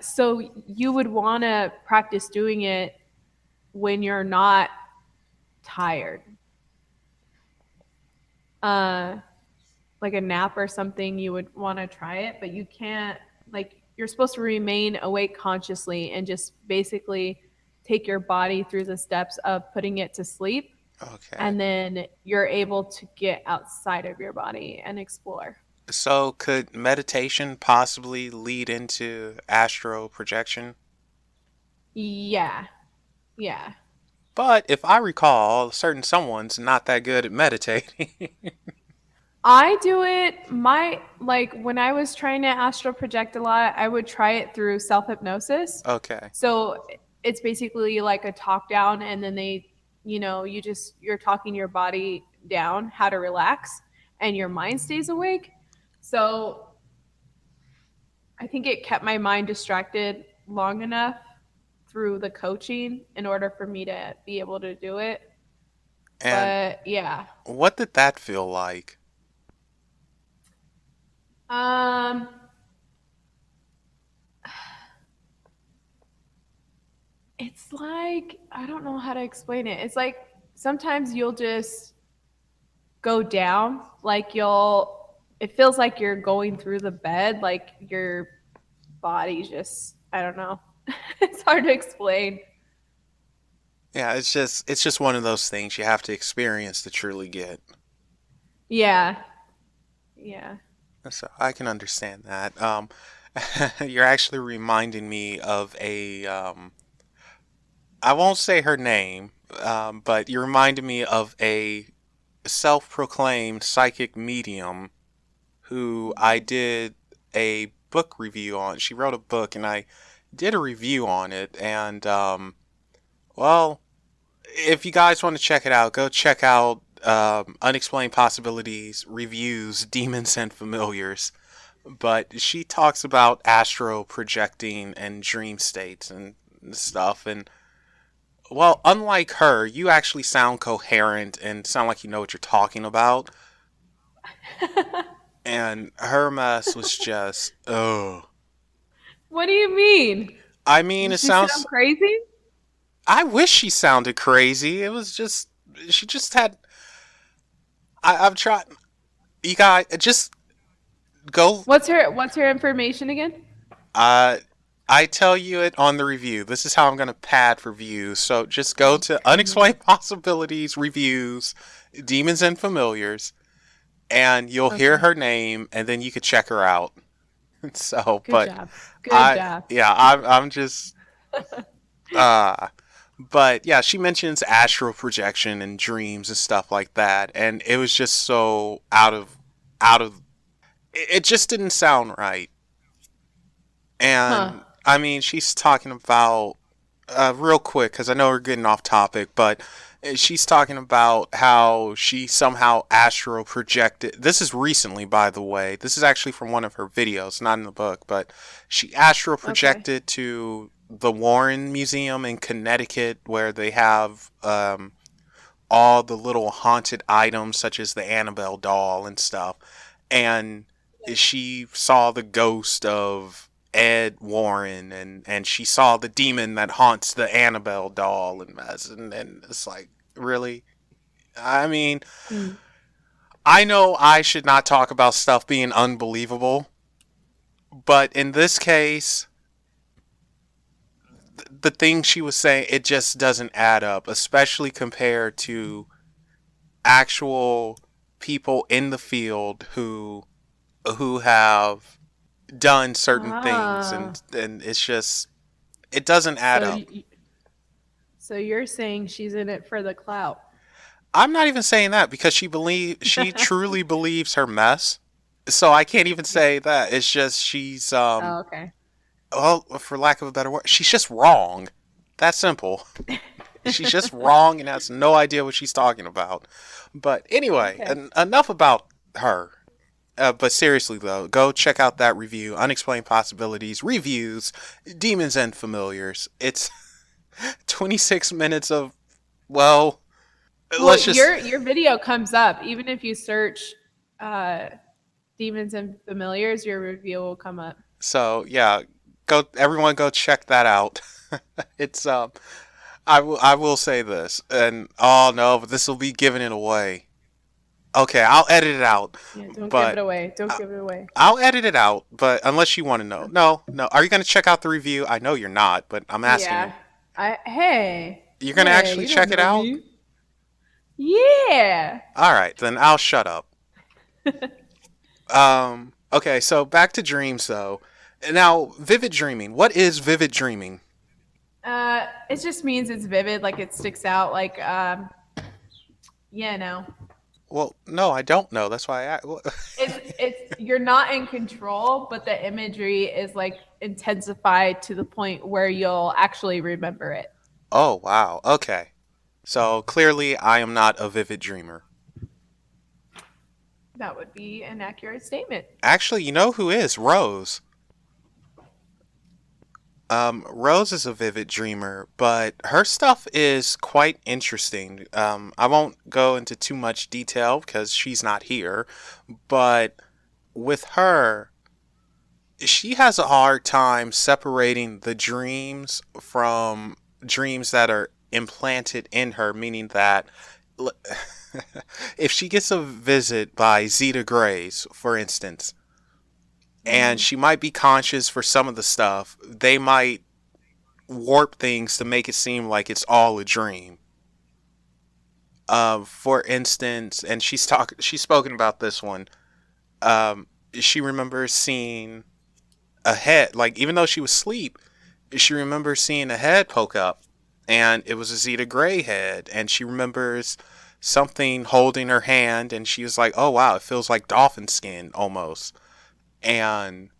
So you would want to practice doing it when you're not tired. Uh, like a nap or something, you would want to try it, but you can't, like, you're supposed to remain awake consciously and just basically take your body through the steps of putting it to sleep. Okay. And then you're able to get outside of your body and explore. So could meditation possibly lead into astral projection? Yeah. Yeah. But if I recall, certain someone's not that good at meditating. I do it my like when I was trying to astral project a lot, I would try it through self hypnosis. Okay. So it's basically like a talk down and then you're talking your body down how to relax and your mind stays awake. So I think it kept my mind distracted long enough through the coaching in order for me to be able to do it. And But yeah. what did that feel like? Um It's like, I don't know how to explain it. It's like sometimes you'll just go down, like it feels like you're going through the bed, like your body just, I don't know. It's hard to explain. Yeah, it's just one of those things you have to experience to truly get. Yeah. Yeah. So I can understand that. You're actually reminding me of I won't say her name, but you reminded me of a self-proclaimed psychic medium who I did a book review on. She wrote a book, and I did a review on it. And well, if you guys want to check it out, go check out Unexplained Possibilities Reviews, Demons and Familiars. But she talks about astral projecting and dream states and stuff. And well, unlike her, you actually sound coherent and sound like you know what you're talking about. And her mess was just, oh. What do you mean? I mean, it Does she sound sounds. crazy? I wish she sounded crazy. It was just. She just had. I've tried. You guys, just go. What's her information again? Uh, I tell you it on the review. This is how I'm going to pad for views. So just go to Okay. Unexplained Possibilities Reviews, Demons and Familiars, and you'll hear Okay. her name, and then you could check her out. So, Good but job. Good job. yeah, I'm just, uh, but yeah, she mentions astral projection and dreams and stuff like that, and it was just so out of, it just didn't sound right. Huh. And I mean, she's talking about real quick because I know we're getting off topic, but she's talking about how she somehow astral projected. This is recently, by the way. This is actually from one of her videos, not in the book, but she astral Okay. projected to the Warren Museum in Connecticut, where they have all the little haunted items, such as the Annabelle doll and stuff. And she saw the ghost of Ed Warren, and she saw the demon that haunts the Annabelle doll and mess, and it's like, really? I mean, Hmm. I know I should not talk about stuff being unbelievable, but in this case, the thing she was saying, it just doesn't add up, especially compared to actual people in the field who have done certain things, Ah. and it's just, it doesn't add So up. y- so you're saying she's in it for the clout. I'm not even saying that because she truly believes her mess. So I can't even Yeah. say that. It's just she's Oh, okay. well, for lack of a better word, she's just wrong. That's simple. She's just wrong and has no idea what she's talking about. But anyway, Okay. enough about her. But seriously though, go check out that review, Unexplained Possibilities Reviews, Demons and Familiars. It's 26 minutes of, well, Well, let's just, your video comes up even if you search uh, demons and familiars. Your review will come up. so yeah, go everyone go check that out. It's I will say this, and oh no, but this will be giving it away. Okay, I'll edit it out, Yeah, don't give it but away. Don't I- give it away. I'll edit it out. But unless you want to know, no, no, are you going to check out the review? I know you're not, but I'm asking you. Yeah. Hey. You're going to Hey, actually you don't check it know out? me. Yeah. All right, then I'll shut up. Okay, so back to dreams though. Now, vivid dreaming. What is vivid dreaming? It just means it's vivid, like it sticks out, like yeah, no. Well, no, I don't know. That's why It's you're not in control, but the imagery is like intensified to the point where you'll actually remember it. Oh, wow. Okay. So clearly I am not a vivid dreamer. That would be an accurate statement. Actually, you know who is? Rose. Rose is a vivid dreamer, but her stuff is quite interesting. I won't go into too much detail because she's not here, but with her, she has a hard time separating the dreams from dreams that are implanted in her, meaning that if she gets a visit by Zeta Greys, for instance, and Mm-hmm. she might be conscious for some of the stuff, they might warp things to make it seem like it's all a dream. For instance, and she's spoken about this one. Um, she remembers seeing a head, like even though she was asleep, she remembers seeing a head poke up, and it was a Zeta Grey head, and she remembers something holding her hand, and she was like, "Oh wow, it feels like dolphin skin almost," and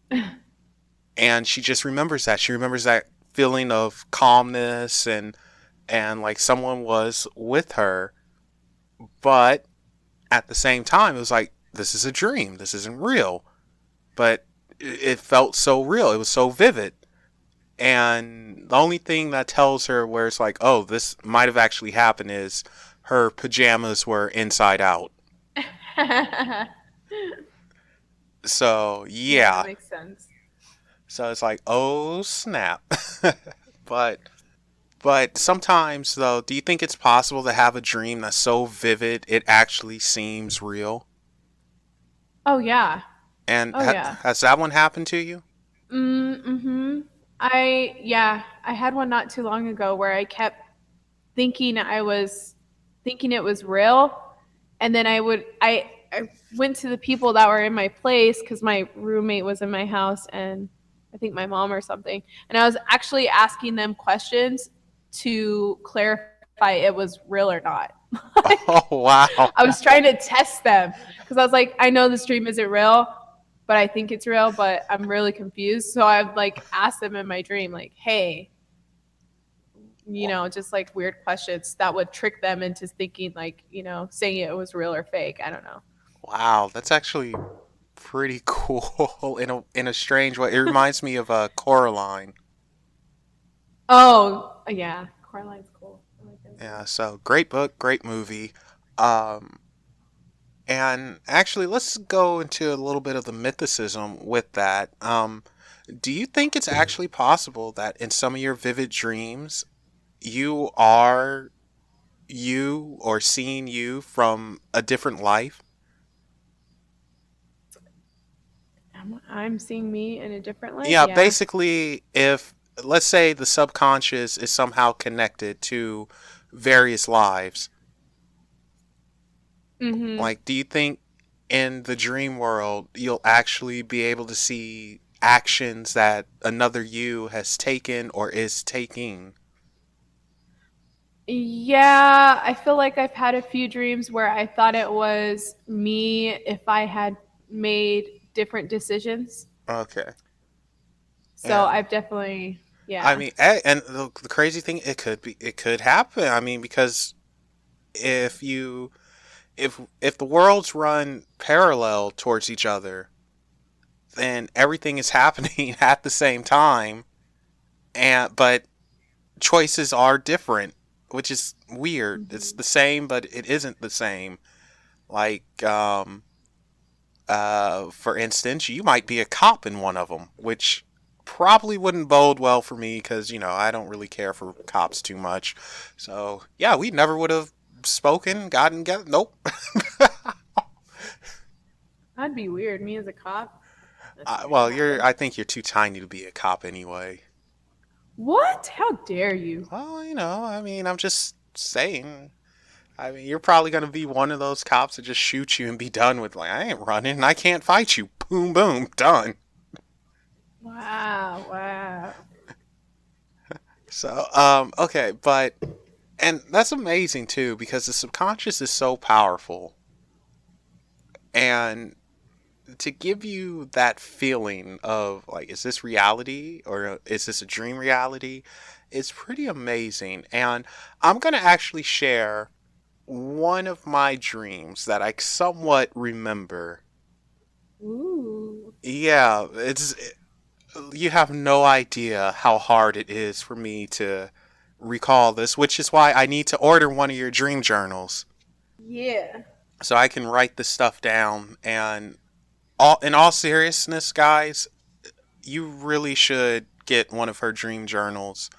she just remembers that. She remembers that feeling of calmness and like someone was with her, but at the same time, it was like this is a dream. This isn't real, but it felt so real. It was so vivid. And the only thing that tells her where it's like, oh, this might have actually happened is her pajamas were inside out. Yeah, So, that yeah. makes sense. So it's like, oh, snap. but sometimes though, do you think it's possible to have a dream that's so vivid it actually seems real? Oh yeah. And Oh yeah. has that one happened to you? Mm-hmm. I had one not too long ago where I kept thinking it was real, and then I went to the people that were in my place because my roommate was in my house, and I think my mom or something, and I was actually asking them questions to clarify it was real or not. Like, Oh, wow. I was trying to test them because I was like, I know this dream isn't real, but I think it's real, but I'm really confused. So I've like asked them in my dream, like, hey, just like weird questions that would trick them into thinking like, saying it was real or fake. I don't know. Wow, that's actually pretty cool in a strange way. It reminds me of Coraline. Oh, yeah. Coraline's cool. I like that too. Yeah, so great book, great movie. Um, and actually, let's go into a little bit of the mythicism with that. Do you think it's actually possible that in some of your vivid dreams, you are you or seeing you from a different life? I'm seeing me in a different life. Yeah, Yeah. basically, if let's say the subconscious is somehow connected to various lives, Mm-hmm. like, do you think in the dream world you'll actually be able to see actions that another you has taken or is taking? Yeah, I feel like I've had a few dreams where I thought it was me if I had made different decisions. Okay. So Yeah. I've definitely, I yeah. mean, and the crazy thing, it could happen. I mean, because if you, if the worlds run parallel towards each other, then everything is happening at the same time, and but choices are different, which is weird. It's Mm-hmm. the same, but it isn't the same. Like, for instance, you might be a cop in one of them, which probably wouldn't bode well for me because I don't really care for cops too much. So yeah, we never would have spoken, gotten together. Nope. That'd be weird. Me as a cop? That's not gonna Well, happen. I think you're too tiny to be a cop anyway. What? How dare you? Well, I mean, I'm just saying. I mean, you're probably gonna be one of those cops that just shoot you and be done with. Like, I ain't running. I can't fight you. Boom, boom, done. Wow, wow. So, okay, but and that's amazing too because the subconscious is so powerful, and to give you that feeling of like, is this reality or is this a dream reality? It's pretty amazing, and I'm gonna actually share one of my dreams that I somewhat remember. Ooh. Yeah, it's you have no idea how hard it is for me to recall this, which is why I need to order one of your dream journals Yeah. so I can write this stuff down. And all in all seriousness, guys, you really should get one of her dream journals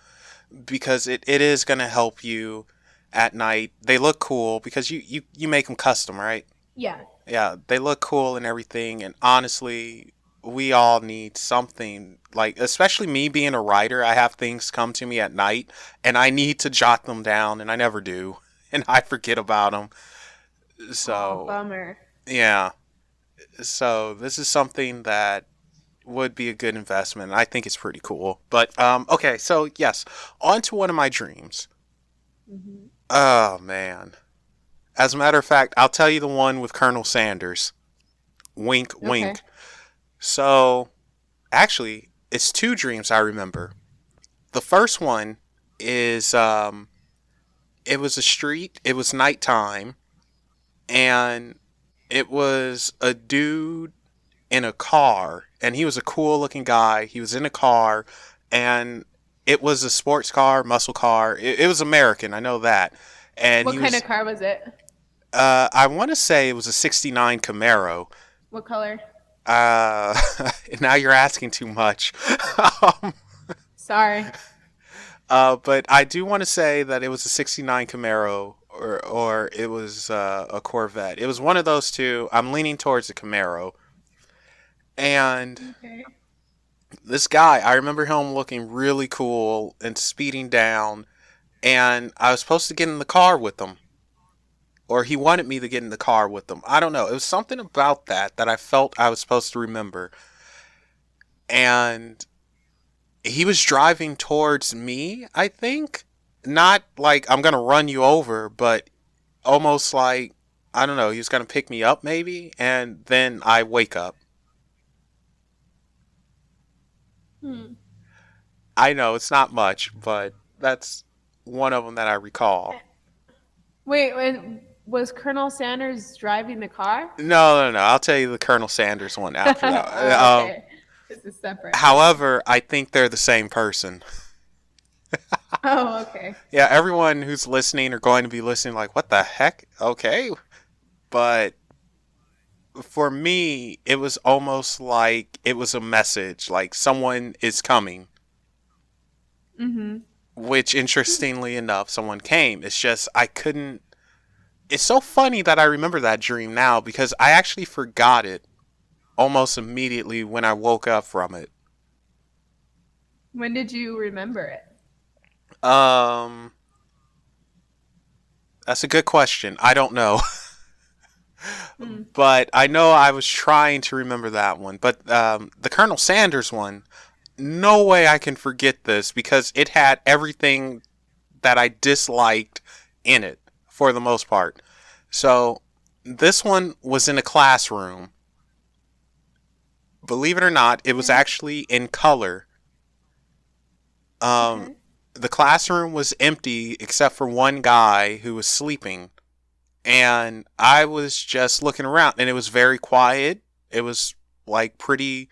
because it is going to help you at night. They look cool because you make them custom, right? Yeah. Yeah, they look cool and everything. And honestly, we all need something like, especially me being a writer, I have things come to me at night and I need to jot them down and I never do. And I forget about them. Oh, So, bummer. yeah. So, this is something that would be a good investment. I think it's pretty cool. But, okay, so yes, on to one of my dreams. Hmm. Oh, man. As a matter of fact, I'll tell you the one with Colonel Sanders. Wink, Okay. wink. So, actually, it's two dreams I remember. The first one is it was a street, it was nighttime, and it was a dude in a car, and he was a cool looking guy. He was in a car, and it was a sports car, muscle car. It was American, I know that. And What he kind of was, car was it? I want to say it was a '69 Camaro. What color? Uh, now you're asking too much. um, Sorry. but I do want to say that it was a '69 Camaro, or it was a Corvette. It was one of those two. I'm leaning towards the Camaro. And Okay. this guy, I remember him looking really cool and speeding down. And I was supposed to get in the car with him. Or he wanted me to get in the car with him. I don't know. It was something about that I felt I was supposed to remember. And he was driving towards me, I think. Not like I'm going to run you over, but almost like, I don't know, he was going to pick me up maybe. And then I wake up. Hmm. I know it's not much, but that's one of them that I recall. Wait, was Colonel Sanders driving the car? No, no, no. I'll tell you the Colonel Sanders one after that. Oh, okay. This is separate. However, I think they're the same person. Oh, okay. Yeah, everyone who's listening are going to be listening like, what the heck? Okay. But for me, it was almost like it was a message, like someone is coming. Mm-hmm. Which, interestingly enough, someone came. It's just, I couldn't. It's so funny that I remember that dream now because I actually forgot it almost immediately when I woke up from it. When did you remember it? Um, that's a good question. I don't know. Hmm. But I know I was trying to remember that one. But the Colonel Sanders one, no way I can forget this because it had everything that I disliked in it for the most part. So this one was in a classroom. Believe it or not, it was Okay. actually in color. Um, Okay. the classroom was empty except for one guy who was sleeping. And I was just looking around and it was very quiet. It was like pretty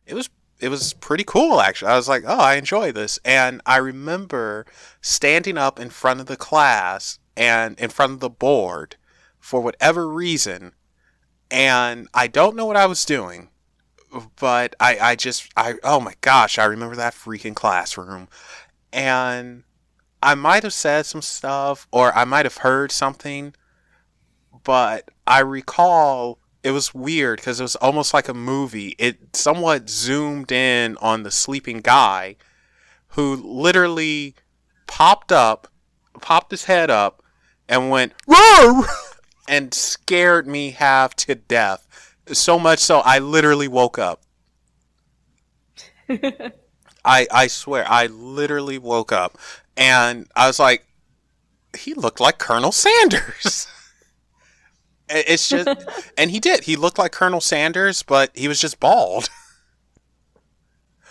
it was it was pretty cool actually. I was like, "Oh, I enjoy this." And I remember standing up in front of the class and in front of the board for whatever reason, and I don't know what I was doing, but I oh my gosh, I remember that freaking classroom. And I might have said some stuff or I might have heard something, but I recall it was weird because it was almost like a movie. It somewhat zoomed in on the sleeping guy who literally popped up, popped his head up, and went, "Roar!" and scared me half to death. So much so I literally woke up. I swear, I literally woke up and I was like, he looked like Colonel Sanders. It's just, and he did. He looked like Colonel Sanders, but he was just bald.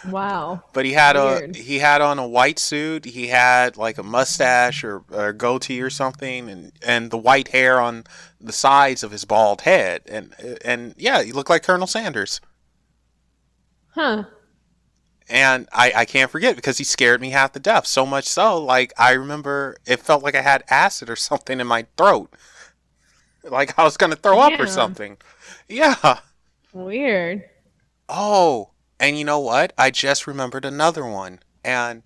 Wow. But Weird. he had on a white suit. He had like a mustache or goatee or something, and the white hair on the sides of his bald head, and yeah, he looked like Colonel Sanders. Huh. And I can't forget because he scared me half to death. So much so, like I remember, it felt like I had acid or something in my throat, like I was gonna throw up or Damn. something. Yeah. Weird. Oh, and you know what? I just remembered another one. And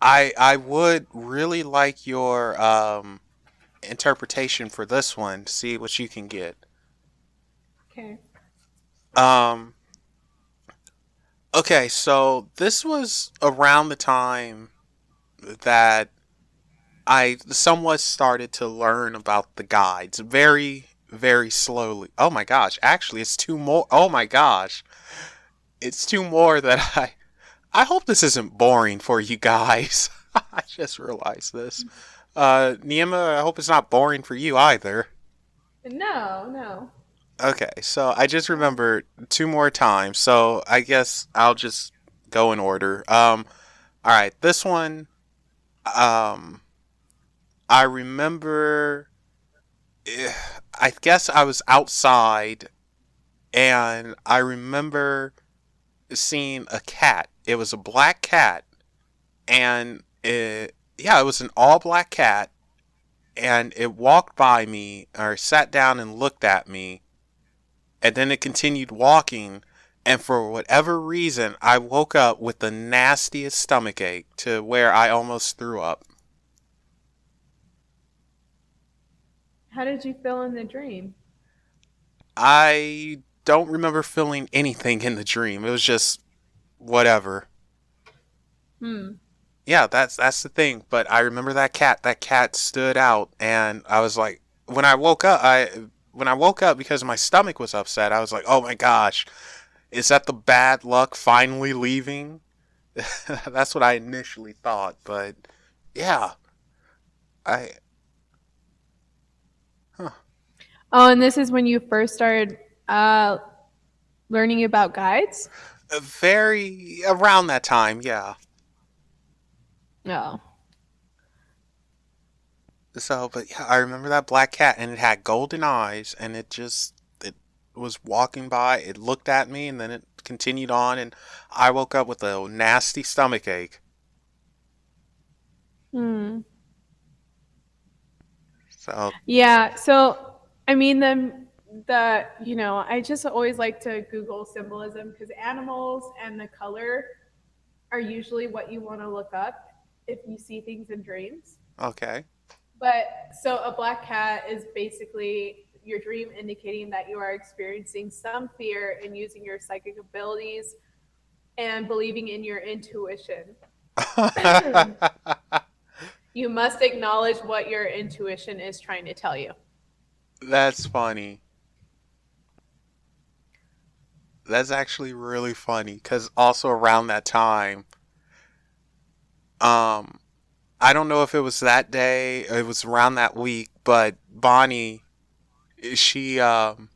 I would really like your interpretation for this one. See what you can get. Okay. Um. Okay, so this was around the time that I somewhat started to learn about the guides very, very slowly. Oh my gosh, actually, it's two more. Oh my gosh, it's two more that I hope this isn't boring for you guys. I just realized this. Neima, I hope it's not boring for you either. No, no. Okay, so I just remembered two more times, so I guess I'll just go in order. All right, this one, um, I remember. eh, I guess I was outside, and I remember seeing a cat. It was a black cat, and yeah, it was an all black cat, and it walked by me or sat down and looked at me, and then it continued walking. And for whatever reason, I woke up with the nastiest stomach ache to where I almost threw up. How did you feel in the dream? I don't remember feeling anything in the dream. It was just whatever. Hmm. Yeah, that's the thing. But I remember that cat. That cat stood out, and I was like, when I woke up because my stomach was upset, I was like, oh my gosh, is that the bad luck finally leaving? That's what I initially thought. But yeah, I huh, Oh, and this is when you first started learning about guides? very around that time. Yeah. No. So, but yeah, I remember that black cat, and it had golden eyes, and it was walking by. It looked at me, and then it continued on, and I woke up with a nasty stomach ache. Hmm. So, Yeah. So, I mean, I just always like to Google symbolism because animals and the color are usually what you want to look up if you see things in dreams. okay. But so a black cat is basically your dream indicating that you are experiencing some fear in using your psychic abilities and believing in your intuition. You must acknowledge what your intuition is trying to tell you. That's funny. That's actually really funny because also around that time, um, I don't know if it was that day, or it was around that week, but Bonnie, she um,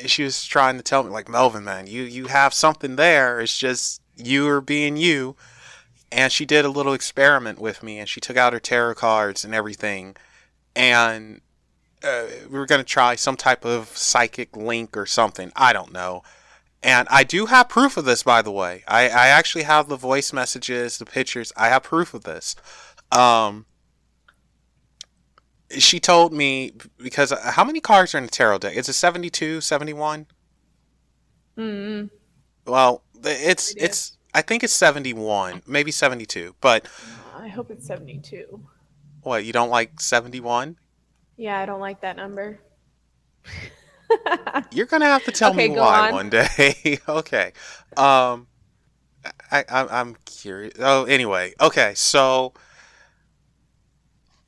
she was trying to tell me like, Melvin, man, you have something there. It's just you are being you. And she did a little experiment with me, and she took out her tarot cards and everything, and we were going to try some type of psychic link or something. I don't know. And I do have proof of this, by the way. I actually have the voice messages, the pictures. I have proof of this. Um, she told me, because how many cards are in the tarot deck? Is it 72, 71? Mm-hmm. Well, No idea. it's I think it's 71, maybe 72. But I hope it's 72. what, you don't like 71? Yeah, I don't like that number. You're gonna have to tell me Okay, go why on. one day. Okay. Um, I'm curious. Oh, anyway. Okay, so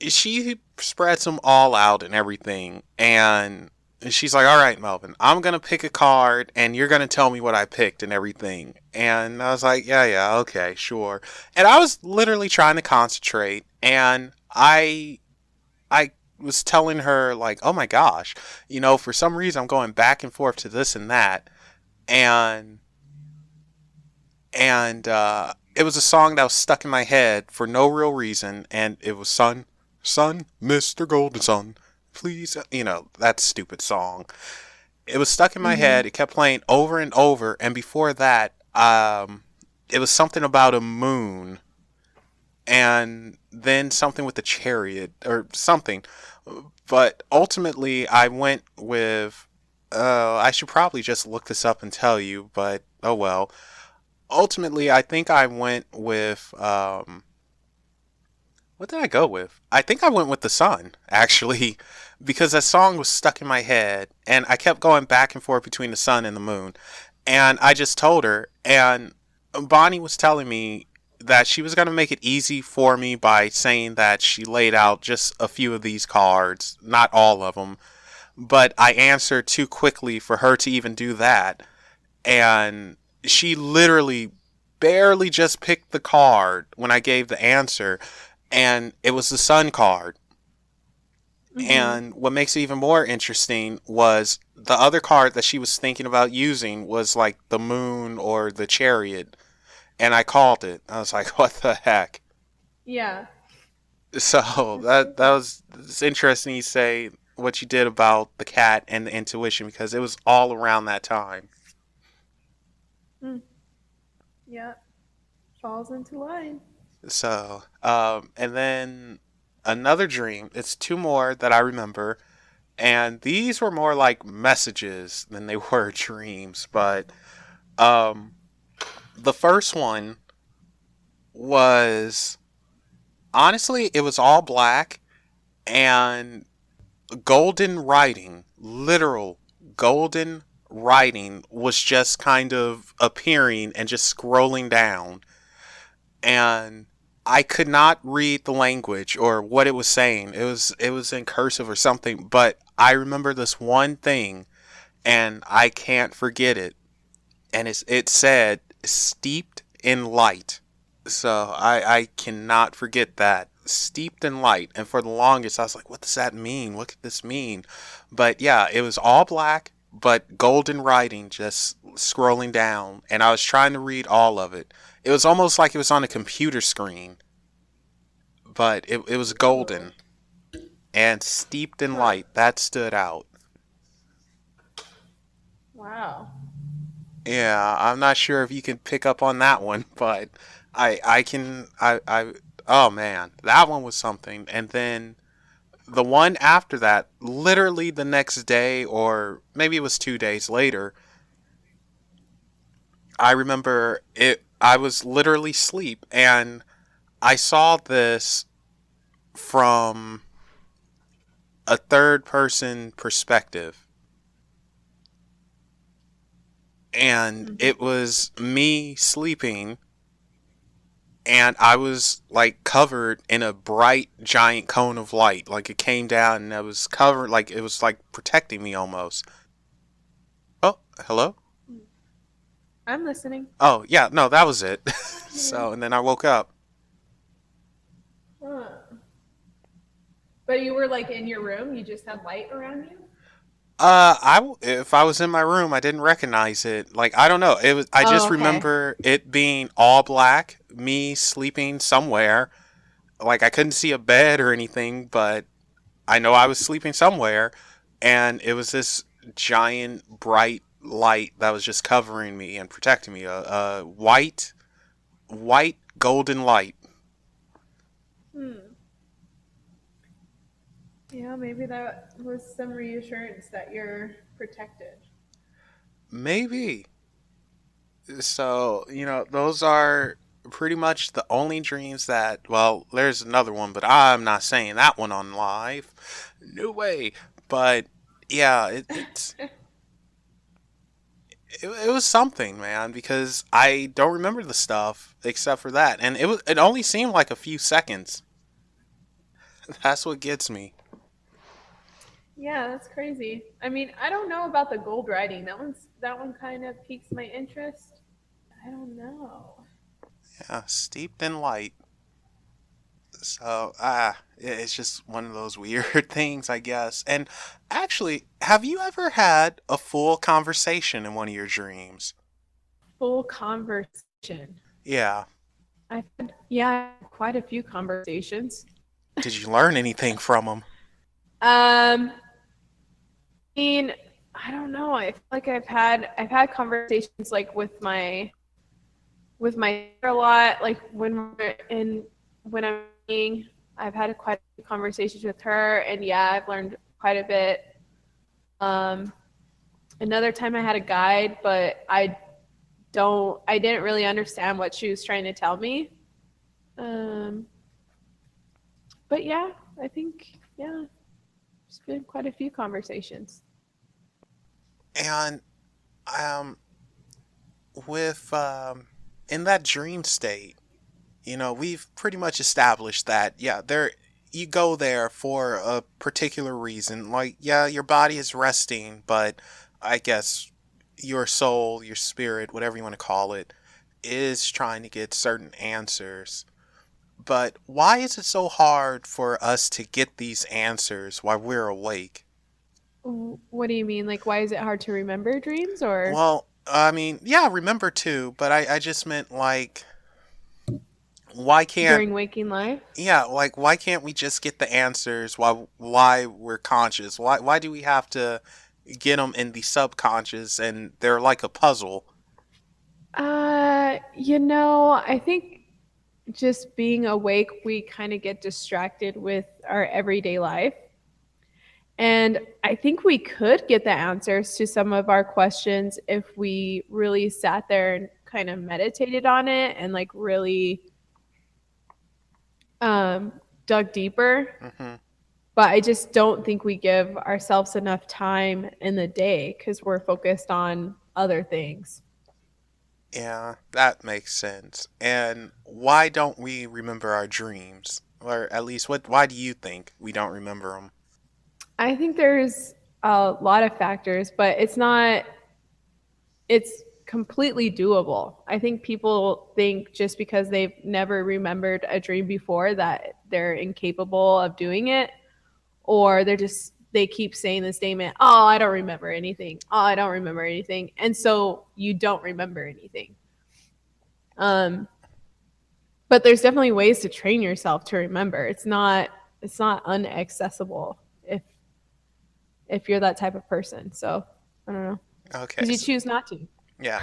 she spreads them all out and everything, and she's like, "All right, Melvin, I'm gonna pick a card, and you're gonna tell me what I picked and everything." And I was like, "Yeah, yeah, okay, sure." And I was literally trying to concentrate, and I was telling her like, "Oh my gosh, for some reason I'm going back and forth to this and that," and it was a song that was stuck in my head for no real reason, and it was Sun, Mr. Golden Sun, please, that stupid song. It was stuck in my Mm-hmm. head. It kept playing over and over, and before that, it was something about a moon, and then something with the chariot or something. But ultimately, I went with. I should probably just look this up and tell you, but oh well. Ultimately, I think I went with What did I go with? I think I went with the sun, actually, because that song was stuck in my head, and I kept going back and forth between the sun and the moon. And I just told her, and Bonnie was telling me that she was going to make it easy for me by saying that she laid out just a few of these cards, not all of them, but I answered too quickly for her to even do that. And she literally barely just picked the card when I gave the answer, and it was the sun card. Mm-hmm. And what makes it even more interesting was the other card that she was thinking about using was like the moon or the chariot, and I called it. I was like, "What the heck?" Yeah, So that's so that funny. was it's interesting you say what you did about the cat and the intuition because it was all around that time. Mm, yeah, falls into line. So, and then another dream. It's two more that I remember, and these were more like messages than they were dreams. But um, the first one was honestly, it was all black and golden writing, literal golden writing was just kind of appearing and just scrolling down. And I could not read the language or what it was saying. It was in cursive or something, but I remember this one thing and I can't forget it. And it said steeped in light. So I cannot forget that. Steeped in light. And for the longest, I was like, what does that mean? What could this mean? But yeah, it was all black, but golden writing just scrolling down. And I was trying to read all of it. It was almost like it was on a computer screen, but it was Ooh. golden and steeped in Huh. light. That stood out. Wow. Yeah, I'm not sure if you can pick up on that one, but I can I oh man, that one was something. And then the one after that, literally the next day or maybe it was 2 days later, I remember it I was literally asleep and I saw this from a third person perspective. And Mm-hmm. it was me sleeping and I was like covered in a bright giant cone of light. Like it came down and I was covered, like it was like protecting me almost. Oh, hello? I'm listening. Oh, yeah, no, that was it. Yeah. So, and then I woke up. Huh. But you were like in your room. You just had light around you. If I was in my room, I didn't recognize it. Like, I don't know. I Oh, just okay. remember it being all black, me sleeping somewhere. Like, I couldn't see a bed or anything, but I know I was sleeping somewhere, and it was this giant bright light that was just covering me and protecting me. A white golden light. Hmm. Yeah, maybe that was some reassurance that you're protected. Maybe. So, those are pretty much the only dreams that, well, there's another one, but I'm not saying that one on live. No way. But yeah, it was something, man, because I don't remember the stuff except for that. And it only seemed like a few seconds. That's what gets me. Yeah, that's crazy. I mean, I don't know about the gold writing. That one kind of piques my interest. I don't know. Yeah, steeped in light. So, it's just one of those weird things, I guess. And actually, have you ever had a full conversation in one of your dreams? Full conversation. Yeah. Yeah, quite a few conversations. Did you learn anything from them? I mean, I don't know. I feel like I've had conversations like with my sister a lot. Like when I'm reading, I've had quite a few conversations with her, and yeah, I've learned quite a bit. Um, Another time I had a guide, but I didn't really understand what she was trying to tell me. Um, But yeah, I think, yeah, it's been quite a few conversations. And um, with in that dream state, we've pretty much established that, yeah, you go there for a particular reason. Like, yeah, your body is resting, but I guess your soul, your spirit, whatever you want to call it, is trying to get certain answers. But why is it so hard for us to get these answers while we're awake? What do you mean? Like, why is it hard to remember dreams or Well, I mean, yeah, remember too, but I just meant like, why can't during waking life? yeah, like why can't we just get the answers why we're conscious? Why do we have to get them in the subconscious and they're like a puzzle? I think just being awake, we kind of get distracted with our everyday life. And I think we could get the answers to some of our questions if we really sat there and kind of meditated on it and like really um, dug deeper. Hmm. But I just don't think we give ourselves enough time in the day because we're focused on other things. Yeah, that makes sense. And why don't we remember our dreams? Or at least why do you think we don't remember them? I think there's a lot of factors, but it's completely doable. I think people think just because they've never remembered a dream before that they're incapable of doing it, or they keep saying the statement, "Oh, I don't remember anything. Oh, I don't remember anything." And so you don't remember anything. Um but there's definitely ways to train yourself to remember. It's not unaccessible if you're that type of person. So, I don't know. Okay, Cuz you so, choose not to. yeah,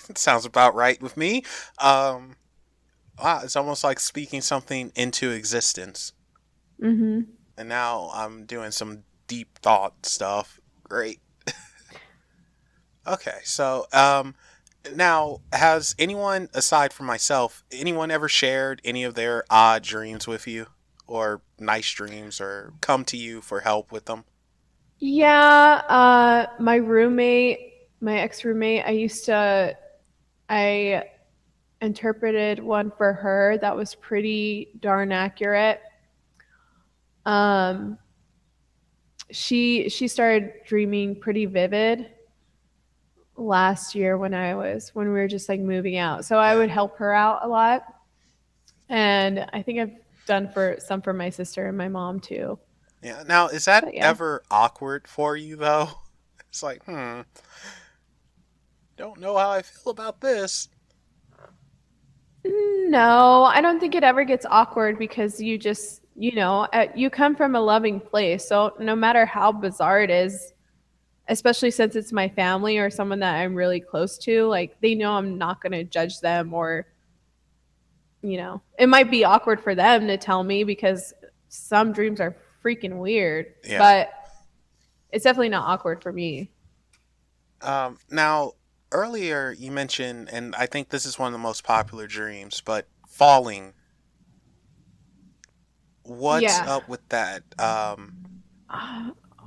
it sounds about right with me. Um, it's almost like speaking something into existence. Mhm. And now I'm doing some deep thought stuff. Great. Okay, so now has anyone aside from myself, anyone ever shared any of their odd dreams with you, or nice dreams, or come to you for help with them? Yeah, my ex-roommate, I interpreted one for her that was pretty darn accurate. Um, she started dreaming pretty vivid last year when we were just like moving out. So I Yeah. would help her out a lot, and I think I've done for some for my sister and my mom too. Yeah. Now, is that But yeah. ever awkward for you though? It's like, don't know how I feel about this. No, I don't think it ever gets awkward because you come from a loving place. So no matter how bizarre it is, especially since it's my family or someone that I'm really close to, like they know I'm not going to judge them or, it might be awkward for them to tell me because some dreams are freaking weird, Yeah. but it's definitely not awkward for me. Now, earlier you mentioned, and I think this is one of the most popular dreams, but falling. What's Yeah. up with that?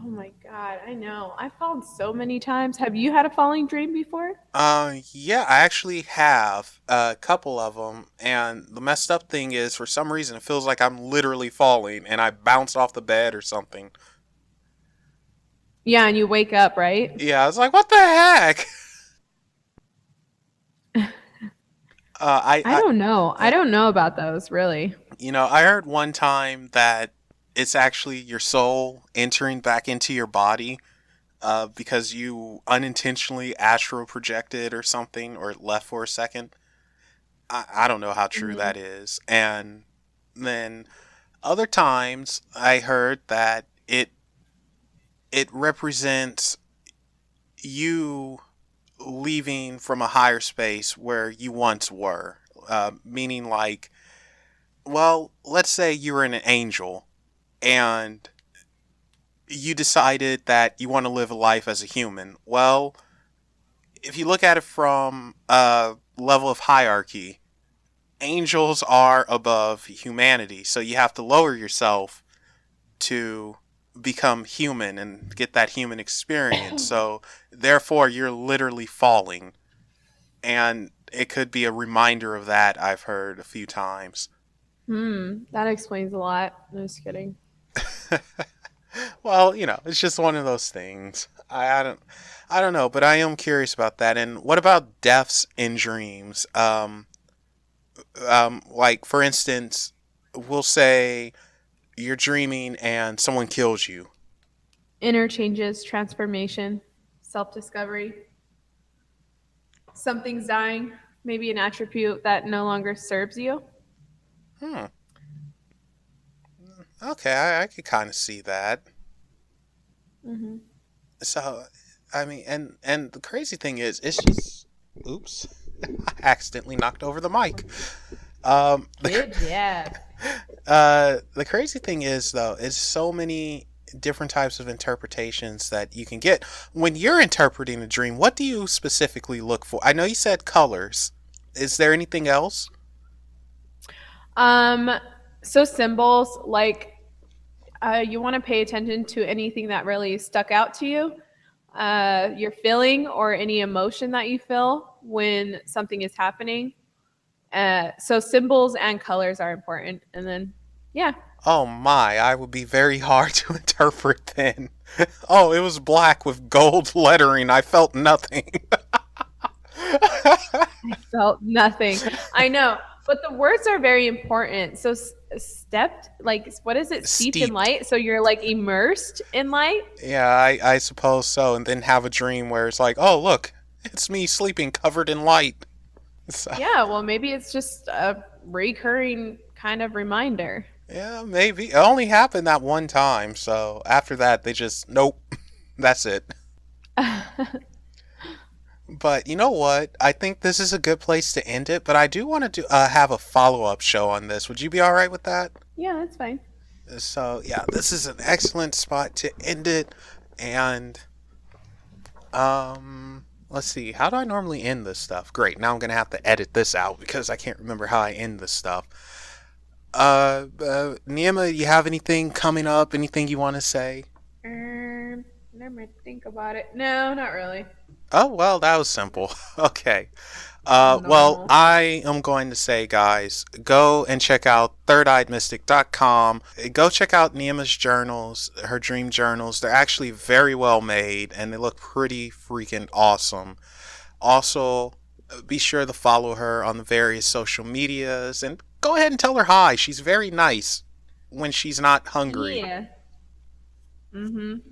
Oh my God. I know. I've fallen so many times. Have you had a falling dream before? Yeah, I actually have a couple of them, and the messed up thing is, for some reason, it feels like I'm literally falling, and I bounced off the bed or something. Yeah, and you wake up, right? Yeah, I was like, what the heck? I don't know. I Yeah, don't know about those really. I heard one time that it's actually your soul entering back into your body, because you unintentionally astral projected or something, or left for a second. I don't know how true Mhm. that is. And then other times I heard that it represents you leaving from a higher space where you once were. Meaning, like, well, let's say you were an angel and you decided that you want to live a life as a human. Well, if you look at it from a level of hierarchy, angels are above humanity, so you have to lower yourself to become human and get that human experience. So therefore you're literally falling, and it could be a reminder of that. I've heard a few times. That explains a lot. I'm just kidding. Well, it's just one of those things. I don't know, but I am curious about that. And what about deaths in dreams? Like for instance, we'll say you're dreaming and someone kills you. Interchanges, transformation, self-discovery. Something's dying, maybe an attribute that no longer serves you. Hmm. Okay, I could kind of see that. Hmm. So, I mean, and the crazy thing is, it's just, oops, I accidentally knocked over the mic. Good job. The crazy thing is, though, is so many different types of interpretations that you can get when you're interpreting a dream. What do you specifically look for? I know you said colors. Is there anything else? Um, so symbols, like you want to pay attention to anything that really stuck out to you, your feeling or any emotion that you feel when something is happening. So symbols and colors are important. And then, yeah. Oh my, I would be very hard to interpret then. Oh, it was black with gold lettering. I felt nothing. I felt nothing. I know. But the words are very important. So stepped, like, what is it? Steeped in Steeped. light. So you're like immersed in light. Yeah, I suppose so. And then have a dream where it's like, oh, look, it's me sleeping covered in light. So, Yeah. Well, maybe it's just a recurring kind of reminder. yeah, maybe. It only happened that one time. So after that, they just, nope, that's it. But you know what? I think this is a good place to end it. But I do want to have a follow-up show on this. Would you be all right with that? Yeah, that's fine. So yeah, this is an excellent spot to end it. And let's see. How do I normally end this stuff? Great. Now I'm gonna have to edit this out because I can't remember how I end this stuff. Neima, you have anything coming up? Anything you want to say? Let me think about it. No, not really. Oh, well, that was simple. Okay. Well, No. I am going to say, guys, go and check out thirdeyedmystic.com. Go check out Neima's journals, her dream journals. They're actually very well made and they look pretty freaking awesome. Also, be sure to follow her on the various social medias and go ahead and tell her hi. She's very nice when she's not hungry. Yeah.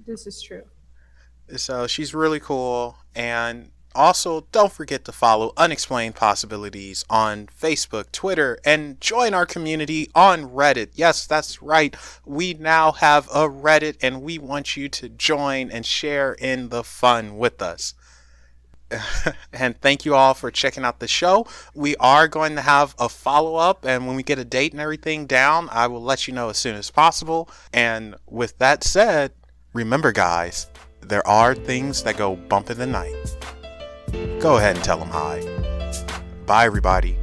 This is true. So she's really cool. And also, don't forget to follow Unexplained Possibilities on Facebook, Twitter, and join our community on Reddit. Yes, that's right. We now have a Reddit, and we want you to join and share in the fun with us. And thank you all for checking out the show. We are going to have a follow-up, and when we get a date and everything down, I will let you know as soon as possible. And with that said, remember, guys, there are things that go bump in the night. Go ahead and tell them hi. Bye, everybody.